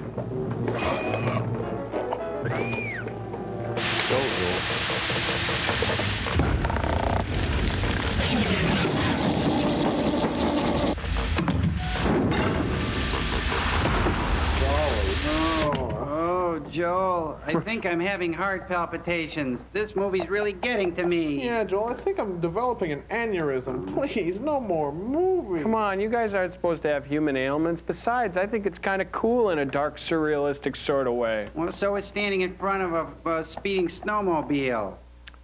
Oh, Joel, I think I'm having heart palpitations. This movie's really getting to me. Yeah, Joel, I think I'm developing an aneurysm. Please, no more movie. Come on, you guys aren't supposed to have human ailments. Besides, I think it's kind of cool in a dark, surrealistic sort of way. Well, so is standing in front of a speeding snowmobile.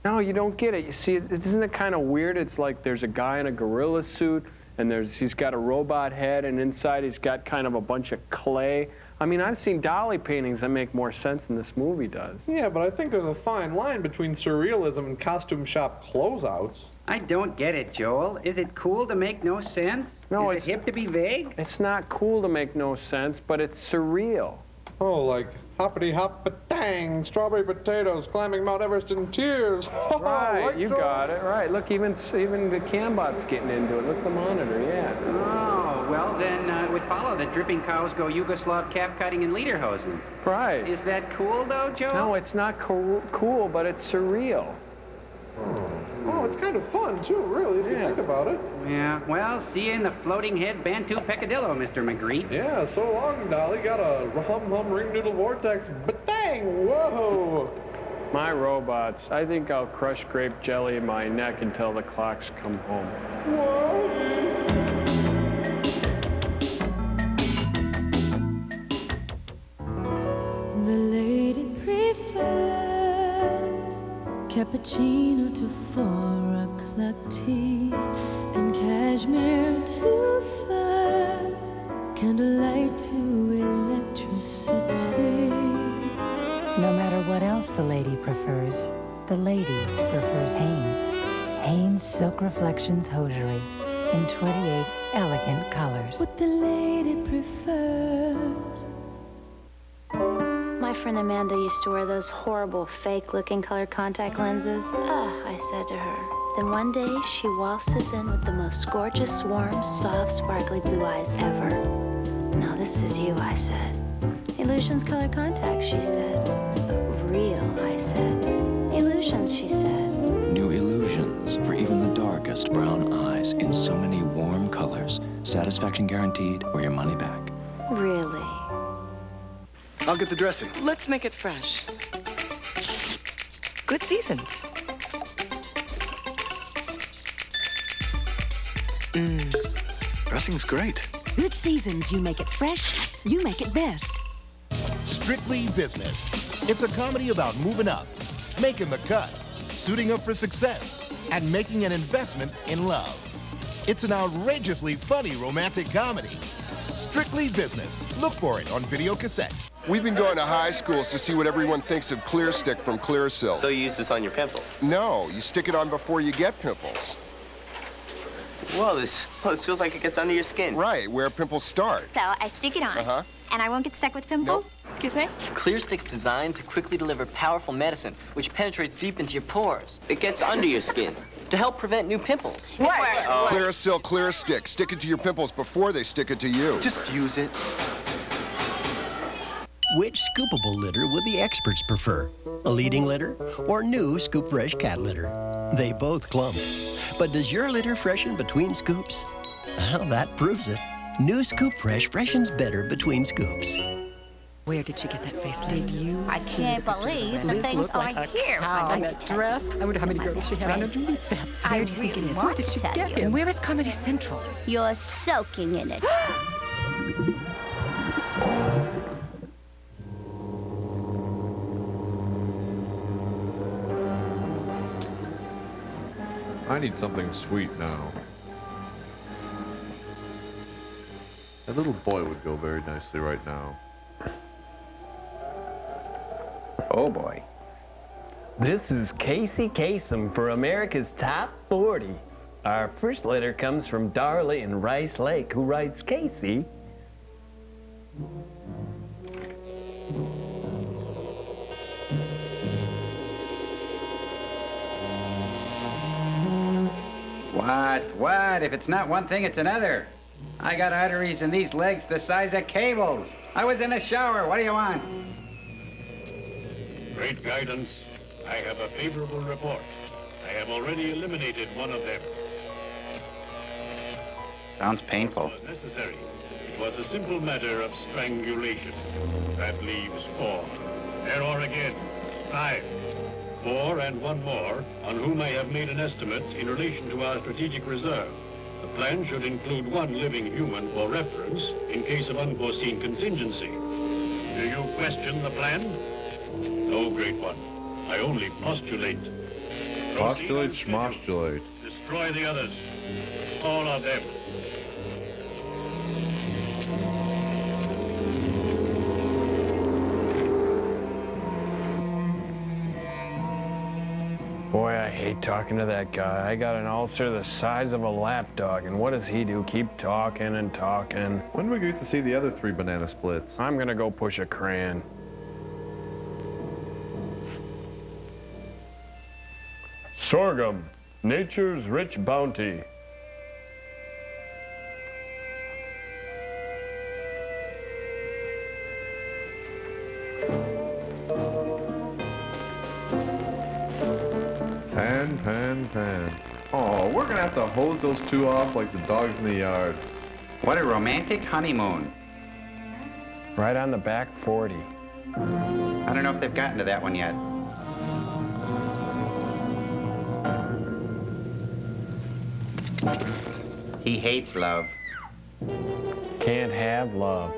No, you don't get it. You see, isn't it kind of weird? It's like there's a guy in a gorilla suit, and he's got a robot head, and inside he's got kind of a bunch of clay. I mean, I've seen dolly paintings that make more sense than this movie does. Yeah, but I think there's a fine line between surrealism and costume shop closeouts. I don't get it, Joel. Is it cool to make no sense? No, Is it hip to be vague? It's not cool to make no sense, but it's surreal. Oh, like hoppity hop dang, strawberry potatoes climbing Mount Everest in tears. Right, Like you Joel. got it. Right, look, even the Cambot's getting into it. Look at the monitor, yeah. Oh, well then it would follow that dripping cows go Yugoslav calf cutting and lederhosen. Right. Is that cool though, Joel? No, it's not cool, but it's surreal. Oh, it's kind of fun too, really, if you think about it. Yeah, well, see you in the floating head Bantu peccadillo, Mr. McGree. Yeah, so long, Dolly. Got a hum ring noodle vortex. But dang, whoa! My robots, I think I'll crush grape jelly in my neck until the clocks come home. The lady prefers cappuccino to 4 o'clock tea and cashmere to fur, candlelight to electricity. No matter what else the lady prefers, the lady prefers Hanes. Hanes Silk Reflections Hosiery in 28 elegant colors. What the lady prefers. My friend Amanda used to wear those horrible, fake-looking colored contact lenses. I said to her. Then one day, she waltzes in with the most gorgeous, warm, soft, sparkly blue eyes ever. Now, this is you, I said. Illusions color contacts, she said. Real, I said. Illusions, she said. New illusions for even the darkest brown eyes in so many warm colors. Satisfaction guaranteed or your money back. Really? I'll get the dressing. Let's make it fresh. Good seasons. Dressing's great. Good seasons, you make it fresh, you make it best. Strictly Business. It's a comedy about moving up, making the cut, suiting up for success, and making an investment in love. It's an outrageously funny romantic comedy. Strictly Business. Look for it on video cassette. We've been going to high schools to see what everyone thinks of Clear Stick from Clearasil. So you use this on your pimples? No, you stick it on before you get pimples. Whoa, this feels like it gets under your skin. Right, where pimples start. So I stick it on, and I won't get stuck with pimples? Nope. Excuse me? Clear Stick's designed to quickly deliver powerful medicine, which penetrates deep into your pores. It gets under your skin to help prevent new pimples. What? Clearasil Clear Stick. Stick it to your pimples before they stick it to you. Just use it. Which scoopable litter would the experts prefer? A leading litter or new Scoop Fresh cat litter? They both clump. But does your litter freshen between scoops? Well, that proves it. New Scoop Fresh freshens better between scoops. Where did she get that face? Did you I see can't the pictures believe of the Liz things looked like are a here. cow I in like that dress. I wonder how many girls she had underneath that. Where do you think it is? Where did she get it? And where is Comedy Central? You're soaking in it. I need something sweet now. A little boy would go very nicely right now. Oh boy. This is Casey Kasem for America's Top 40. Our first letter comes from Darla in Rice Lake, who writes, Casey. What? If it's not one thing, it's another. I got arteries in these legs the size of cables. I was in a shower. What do you want? Great guidance. I have a favorable report. I have already eliminated one of them. Sounds painful. It was necessary. It was a simple matter of strangulation. That leaves 4. Error again. 5. 4 and 1 more, on whom I have made an estimate in relation to our strategic reserve. The plan should include 1 living human for reference in case of unforeseen contingency. Do you question the plan? No, great one. I only postulate. Postulate, schmostulate. Destroy the others. All of them. Boy, I hate talking to that guy. I got an ulcer the size of a lapdog, and what does he do? Keep talking and talking. When do we get to see the other 3 banana splits? I'm gonna go push a crayon. Sorghum, nature's rich bounty. Pan. Oh, we're gonna have to hose those 2 off like the dogs in the yard. What a romantic honeymoon. Right on the back 40. I don't know if they've gotten to that one yet. He hates love. Can't have love.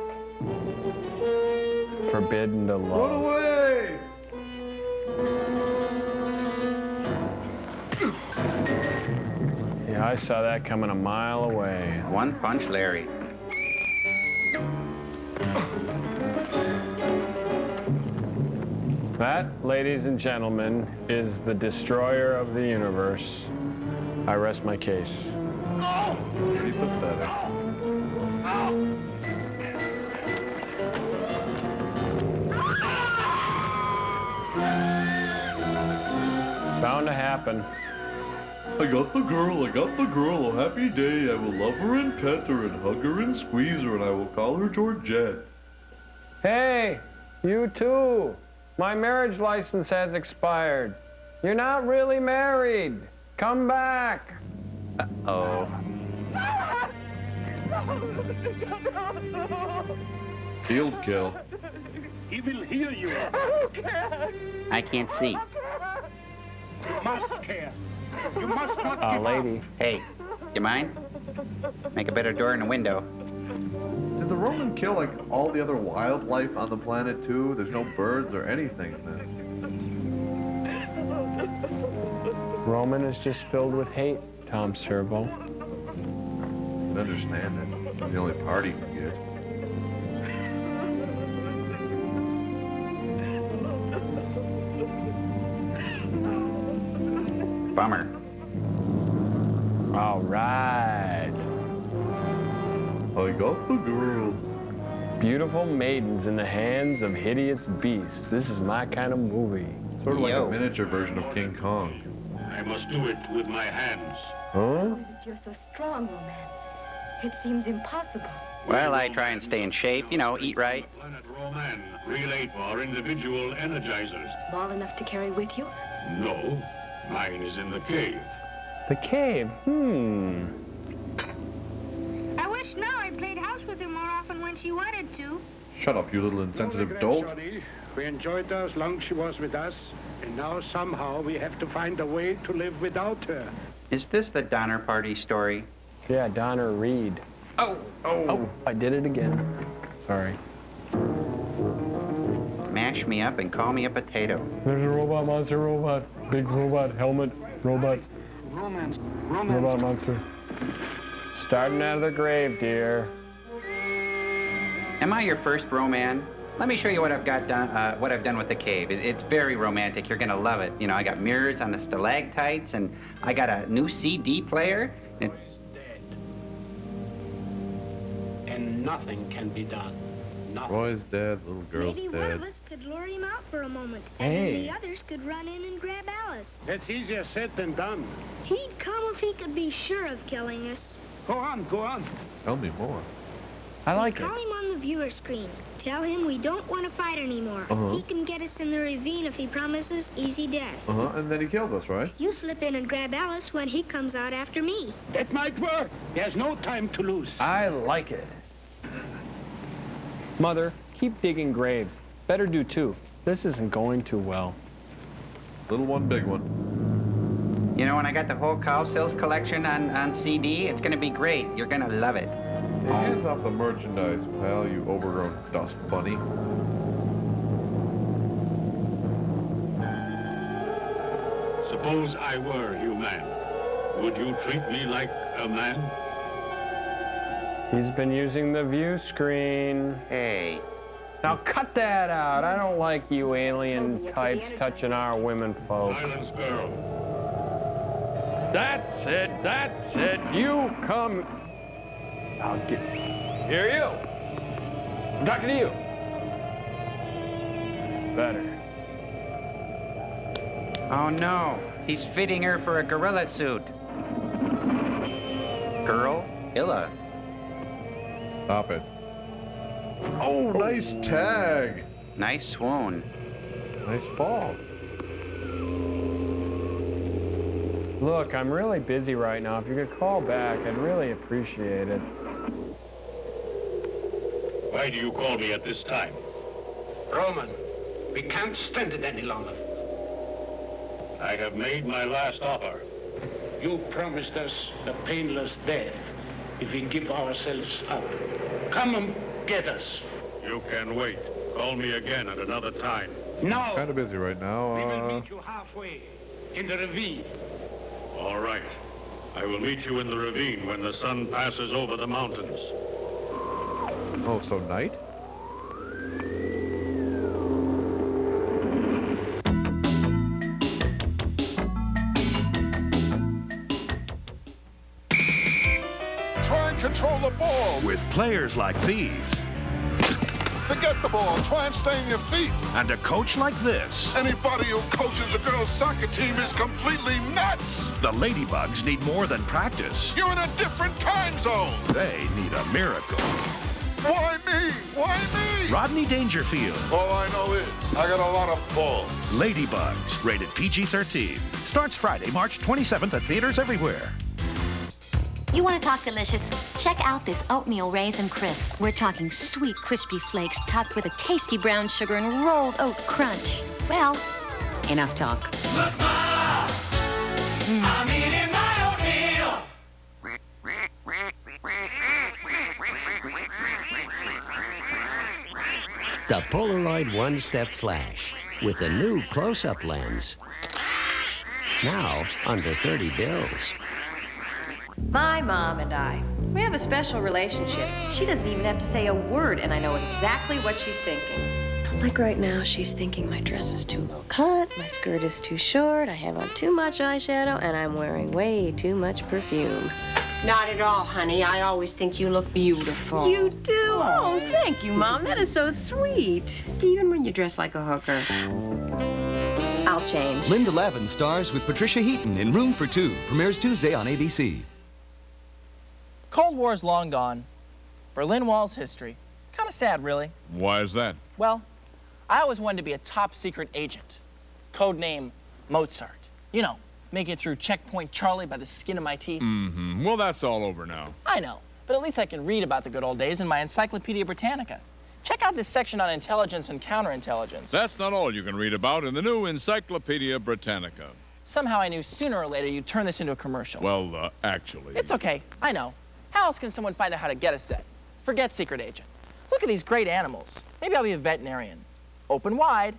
Forbidden to love. Run away! Yeah, I saw that coming a mile away. 1 punch Larry. That, ladies and gentlemen, is the destroyer of the universe. I rest my case. Pretty pathetic. Bound to happen. I got the girl, oh happy day. I will love her and pet her and hug her and squeeze her, and I will call her Georgette. Hey, you too. My marriage license has expired. You're not really married. Come back. Uh-oh. Field kill. He will hear you. I can't see. You must care. You must not give lady. Hey, you mind? Make a better door and a window. Did the Roman kill like all the other wildlife on the planet too? There's no birds or anything in this. Roman is just filled with hate, Tom Servo. I can understand it. It's the only part he can get. Bummer. All right. I got the girl. Beautiful maidens in the hands of hideous beasts. This is my kind of movie. Sort of like a miniature version of King Kong. I must do it with my hands. Huh? You're so strong, Roman. It seems impossible. Well, I try and stay in shape, you know, eat right. Planet Roman, relay for individual energizers. Small enough to carry with you? No, mine is in the cave. The cave? I wish now I played house with her more often when she wanted to. Shut up, you little insensitive dolt. We enjoyed her as long as she was with us, and now somehow we have to find a way to live without her. Is this the Donner Party story? Yeah, Donner Reed. Oh, I did it again. Sorry. Mash me up and call me a potato. There's a robot, monster, robot. Big robot, helmet, robot. Romance. Robot monster. Starting out of the grave, dear. Am I your first Roman? Let me show you what I've got done. What I've done with the cave. It's very romantic. You're gonna love it. You know, I got mirrors on the stalactites, and I got a new CD player. And nothing can be done. Nothing. Roy's dead, little girl's Maybe dead. one of us could lure him out for a moment, and then the others could run in and grab Alice. That's easier said than done. He'd come if he could be sure of killing us. Go on. Tell me more. I like it. Call him on the viewer screen. Tell him we don't want to fight anymore. He can get us in the ravine if he promises easy death. And then he kills us, right? You slip in and grab Alice when he comes out after me. That might work. There's no time to lose. I like it. Mother, keep digging graves. Better do two. This isn't going too well. Little one, big one. You know, when I got the whole Cow Sales collection on CD, it's gonna be great. You're gonna love it. Hey, hands off the merchandise, pal, you overgrown dust bunny. Suppose I were human. Would you treat me like a man? He's been using the view screen. Hey. Now cut that out. I don't like you alien types touching our women folk. Silence, girl. That's it. That's it. You come. I'll get. Here, you. I'm talking to you. It's better. Oh no, he's fitting her for a gorilla suit. Girl? Illa. Stop it. Oh, nice tag. Nice swoon. Nice fall. Look, I'm really busy right now. If you could call back, I'd really appreciate it. Why do you call me at this time? Roman, we can't stand it any longer. I have made my last offer. You promised us a painless death if we give ourselves up. Come and get us. You can wait. Call me again at another time. No. Kind of busy right now. We will meet you halfway in the ravine. All right. I will meet you in the ravine when the sun passes over the mountains. Oh, so night? Try and control the ball. With players like these. Forget the ball. Try and stay on your feet. And a coach like this. Anybody who coaches a girls' soccer team is completely nuts. The Ladybugs need more than practice. You're in a different time zone. They need a miracle. Why me? Why me? Rodney Dangerfield. All I know is I got a lot of balls. Ladybugs, rated PG-13. Starts Friday, March 27th at theaters everywhere. You want to talk delicious? Check out this oatmeal raisin crisp. We're talking sweet, crispy flakes topped with a tasty brown sugar and rolled oat crunch. Well, enough talk. Look, Ma! I'm eating my oatmeal! The Polaroid one-step flash with a new close-up lens. Now, under 30 bills. My mom and I, we have a special relationship. She doesn't even have to say a word, and I know exactly what she's thinking. Like right now, she's thinking my dress is too low cut, my skirt is too short, I have on too much eyeshadow, and I'm wearing way too much perfume. Not at all, honey. I always think you look beautiful. You do? Oh, thank you, Mom. That is so sweet. Even when you dress like a hooker. I'll change. Linda Lavin stars with Patricia Heaton in Room for Two. Premieres Tuesday on ABC. Cold War's long gone. Berlin Wall's history. Kind of sad, really. Why is that? Well, I always wanted to be a top secret agent. Code name Mozart. You know, make it through Checkpoint Charlie by the skin of my teeth. Mm-hmm. Well, that's all over now. I know, but at least I can read about the good old days in my Encyclopedia Britannica. Check out this section on intelligence and counterintelligence. That's not all you can read about in the new Encyclopedia Britannica. Somehow I knew sooner or later you'd turn this into a commercial. Well, actually... It's okay, I know. How else can someone find out how to get a set? Forget secret agent. Look at these great animals. Maybe I'll be a veterinarian. Open wide.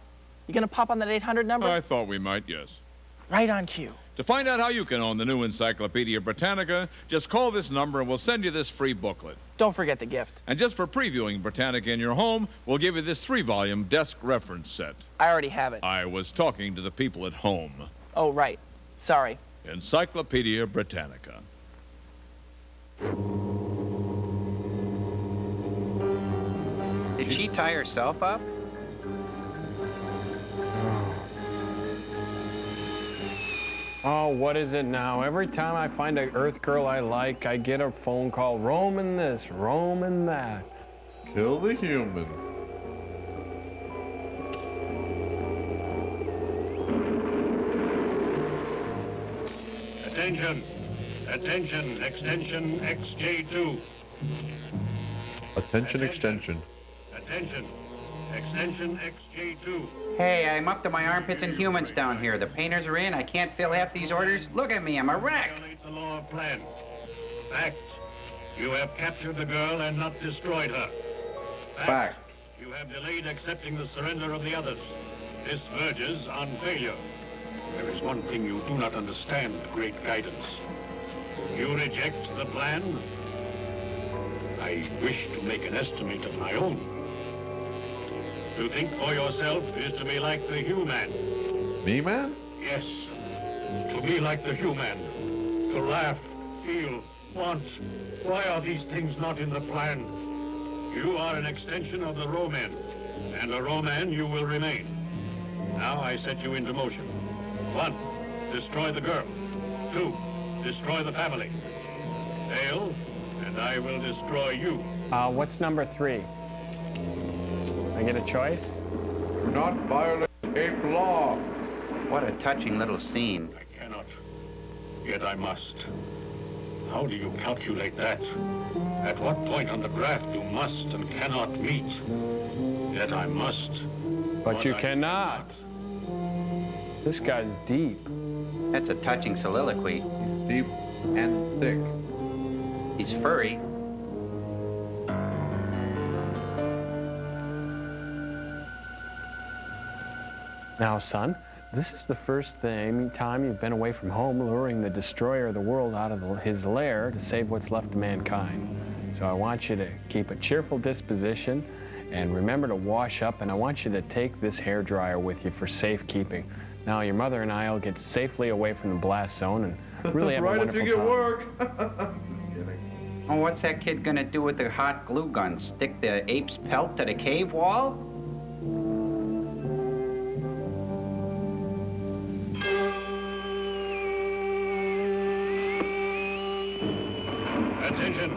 You gonna pop on that 800 number? I thought we might, yes. Right on cue. To find out how you can own the new Encyclopedia Britannica, just call this number and we'll send you this free booklet. Don't forget the gift. And just for previewing Britannica in your home, we'll give you this 3-volume desk reference set. I already have it. I was talking to the people at home. Oh, right. Sorry. Encyclopedia Britannica. Did she tie herself up? Oh, what is it now? Every time I find an Earth girl I like, I get a phone call, Roman this, Roman that. Kill the human. Attention. Attention. Extension XJ2. Attention extension. Attention. Extension XJ2. Hey, I'm up to my armpits in humans down here. The painters are in. I can't fill half these orders. Look at me, I'm a wreck. Violate the law of plan. Fact, you have captured the girl and not destroyed her. Fact. You have delayed accepting the surrender of the others. This verges on failure. There is one thing you do not understand, Great Guidance. You reject the plan. I wish to make an estimate of my own. To think for yourself is to be like the human. Me, man? Yes. To be like the human. To laugh, feel, want. Why are these things not in the plan? You are an extension of the Roman, and a Roman you will remain. Now I set you into motion. 1, destroy the girl. 2, destroy the family. Fail, and I will destroy you. What's number 3? I get a choice? Do not violate ape law. What a touching little scene. I cannot, yet I must. How do you calculate that? At what point on the graph you must and cannot meet? Yet I must. But you cannot. This guy's deep. That's a touching soliloquy. He's deep and thick. He's furry. Now, son, this is the first time you've been away from home luring the destroyer of the world out of his lair to save what's left of mankind. So I want you to keep a cheerful disposition and remember to wash up, and I want you to take this hairdryer with you for safekeeping. Now, your mother and I will get safely away from the blast zone and really have a wonderful time. Right if you get work. Oh, what's that kid gonna do with the hot glue gun? Stick the ape's pelt to the cave wall? Attention.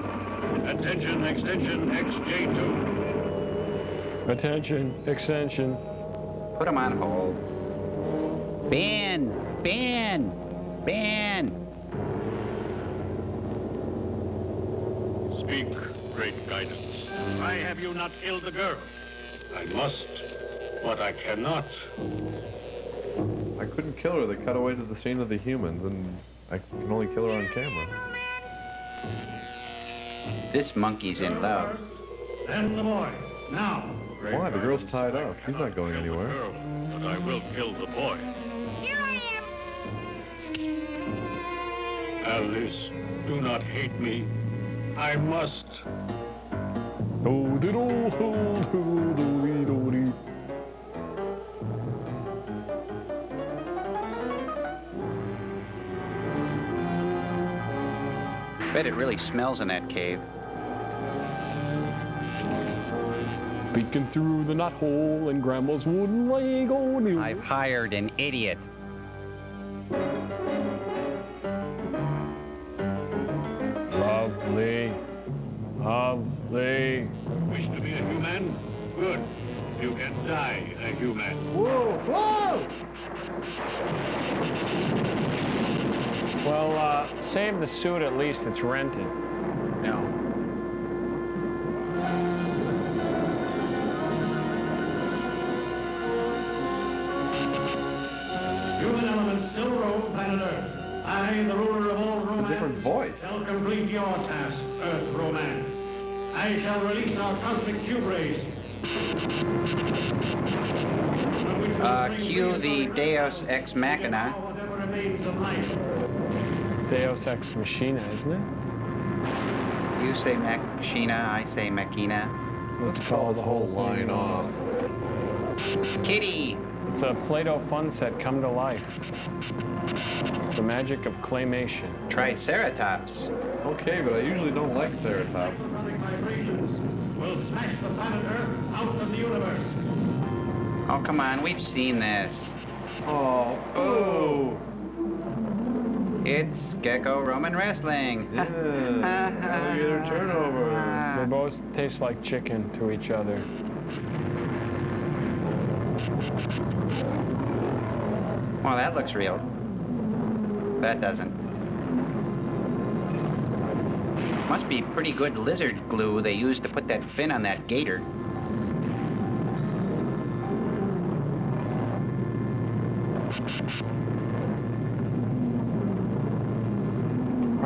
Attention, extension XJ2. Attention, extension. Put him on hold. Ban! Ban! Ban! Speak, Great Guidance. Why have you not killed the girl? I must, but I cannot. I couldn't kill her. They cut away to the scene of the humans, and I can only kill her on camera. This monkey's in love. And the boy. Now. Why? The girl's tied up. She's not going anywhere. Girl, but I will kill the boy. Here I am. Alice, do not hate me. I must. Bet it really smells in that cave. Peeking through the knothole in Grandma's wooden leg. I've hired an idiot. Lovely. Lovely. Wish to be a human? Good. You can die a human. Whoa! Whoa! Well, save the suit, at least it's rented. No. Human elements still rule planet Earth. I, the ruler of all romance, A different voice. shall complete your task, Earth Romance. I shall release our cosmic tube rays. Cue the Deus Ex Machina. Whatever remains of life. Deus Ex Machina, isn't it? You say Machina, I say Machina. Let's call the whole line off. Kitty! It's a Play-Doh fun set come to life. The magic of claymation. Triceratops. Okay, but I usually don't like Ceratops. Vibrations will smash the planet Earth out of the universe. Oh, come on, we've seen this. Oh, oh! It's Gecko Roman Wrestling. Yeah, alligator turnover. They both taste like chicken to each other. Well, that looks real. That doesn't. Must be pretty good lizard glue they used to put that fin on that gator.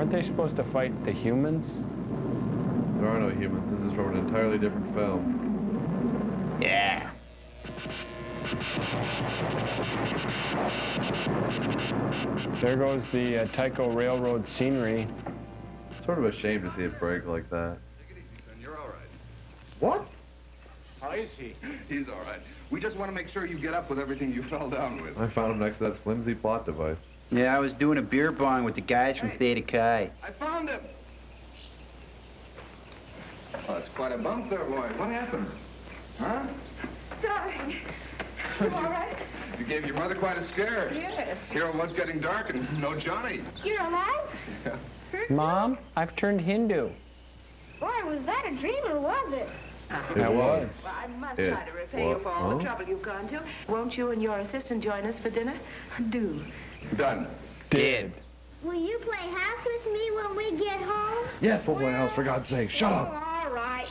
Aren't they supposed to fight the humans? There are no humans. This is from an entirely different film. Yeah. There goes the Tycho Railroad scenery. Sort of a shame to see it break like that. Take it easy, son. You're all right. What? How is he? He's all right. We just want to make sure you get up with everything you fell down with. I found him next to that flimsy plot device. Yeah, I was doing a beer bong with the guys from Theta Chi. I found him. Oh, that's quite a bump there, boy. What happened? Huh? Darling, you all right? You gave your mother quite a scare. Yes. Here it was getting dark and no Johnny. You're alive? Yeah. Mom, I've turned Hindu. Boy, was that a dream or was it? That was. Well, I must It try to repay you for all was. the trouble you've gone to. Won't you and your assistant join us for dinner? Do. Done. Did. Will you play house with me when we get home? Yes, we'll play house, for God's sake. Shut up. All right.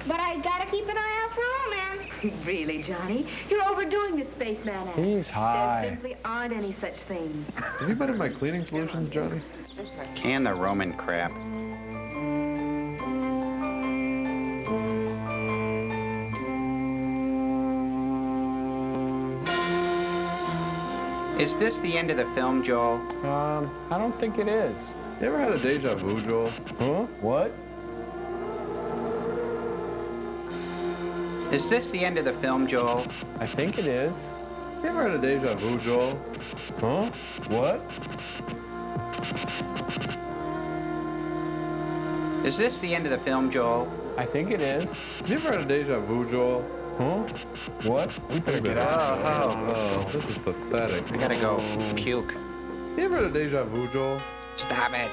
But I gotta keep an eye out for romance. Really, Johnny? You're overdoing the spaceman act. He's high. There simply aren't any such things. Have you been in my cleaning solutions, Johnny? Can the Roman crap. Is this the end of the film, Joel? I don't think it is. You ever had a deja vu, Joel? Huh? What? Is this the end of the film, Joel? I think it is. You ever had a deja vu, Joel? Huh? What? Is this the end of the film, Joel? I think it is. You ever had a deja vu, Joel? Huh? What? We better get out of here. Oh, this is pathetic. I gotta go puke. You ever had a deja vu, Joel? Stop it.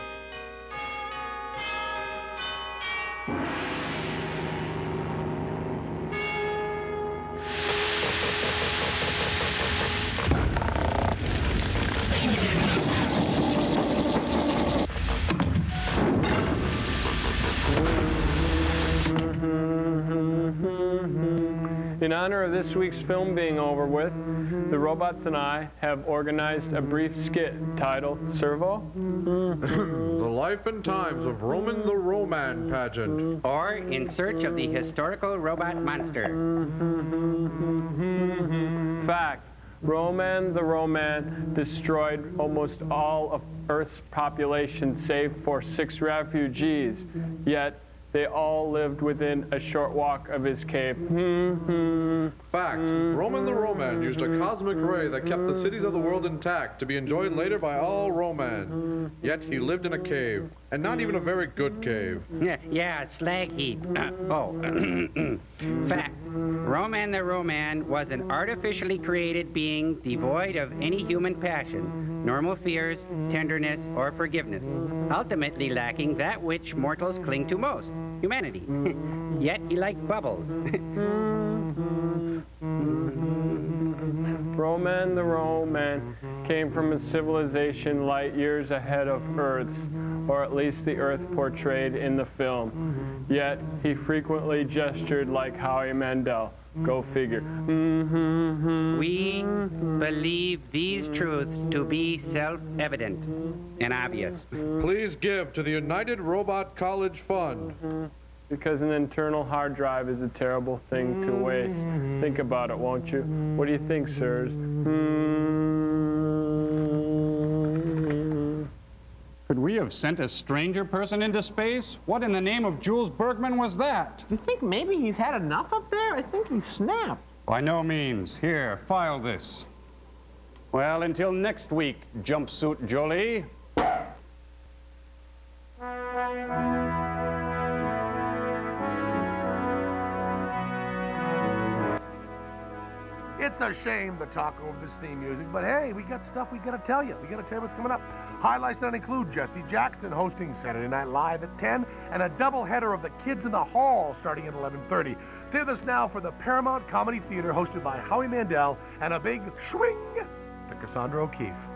In honor of this week's film being over with, the robots and I have organized a brief skit titled Servo? The life and times of Roman the Roman pageant. Or In Search of the Historical Robot Monster. Fact, Roman the Roman destroyed almost all of Earth's population save for 6 refugees, yet they all lived within a short walk of his cave. Fact, Roman the Roman used a cosmic ray that kept the cities of the world intact to be enjoyed later by all Roman. Yet he lived in a cave, and not even a very good cave. Yeah, slag heap. Fact, Roman the Roman was an artificially created being devoid of any human passion, normal fears, tenderness, or forgiveness, ultimately lacking that which mortals cling to most, humanity. Yet he liked bubbles. Roman the Roman came from a civilization light years ahead of Earth's, or at least the Earth portrayed in the film. Yet he frequently gestured like Howie Mandel. Go figure. We believe these truths to be self-evident and obvious. Please give to the United Robot College Fund. Because an internal hard drive is a terrible thing to waste. Think about it, won't you? What do you think, sirs? Could we have sent a stranger person into space? What in the name of Jules Bergman was that? You think maybe he's had enough up there? I think he snapped. By no means. Here, file this. Well, until next week, Jumpsuit Jolie. It's a shame to talk over this theme music, but hey, we got stuff we gotta tell you. We gotta tell you what's coming up. Highlights that include Jesse Jackson hosting Saturday Night Live at 10, and a doubleheader of The Kids in the Hall starting at 11:30. Stay with us now for the Paramount Comedy Theater hosted by Howie Mandel and a big swing to Cassandra O'Keefe.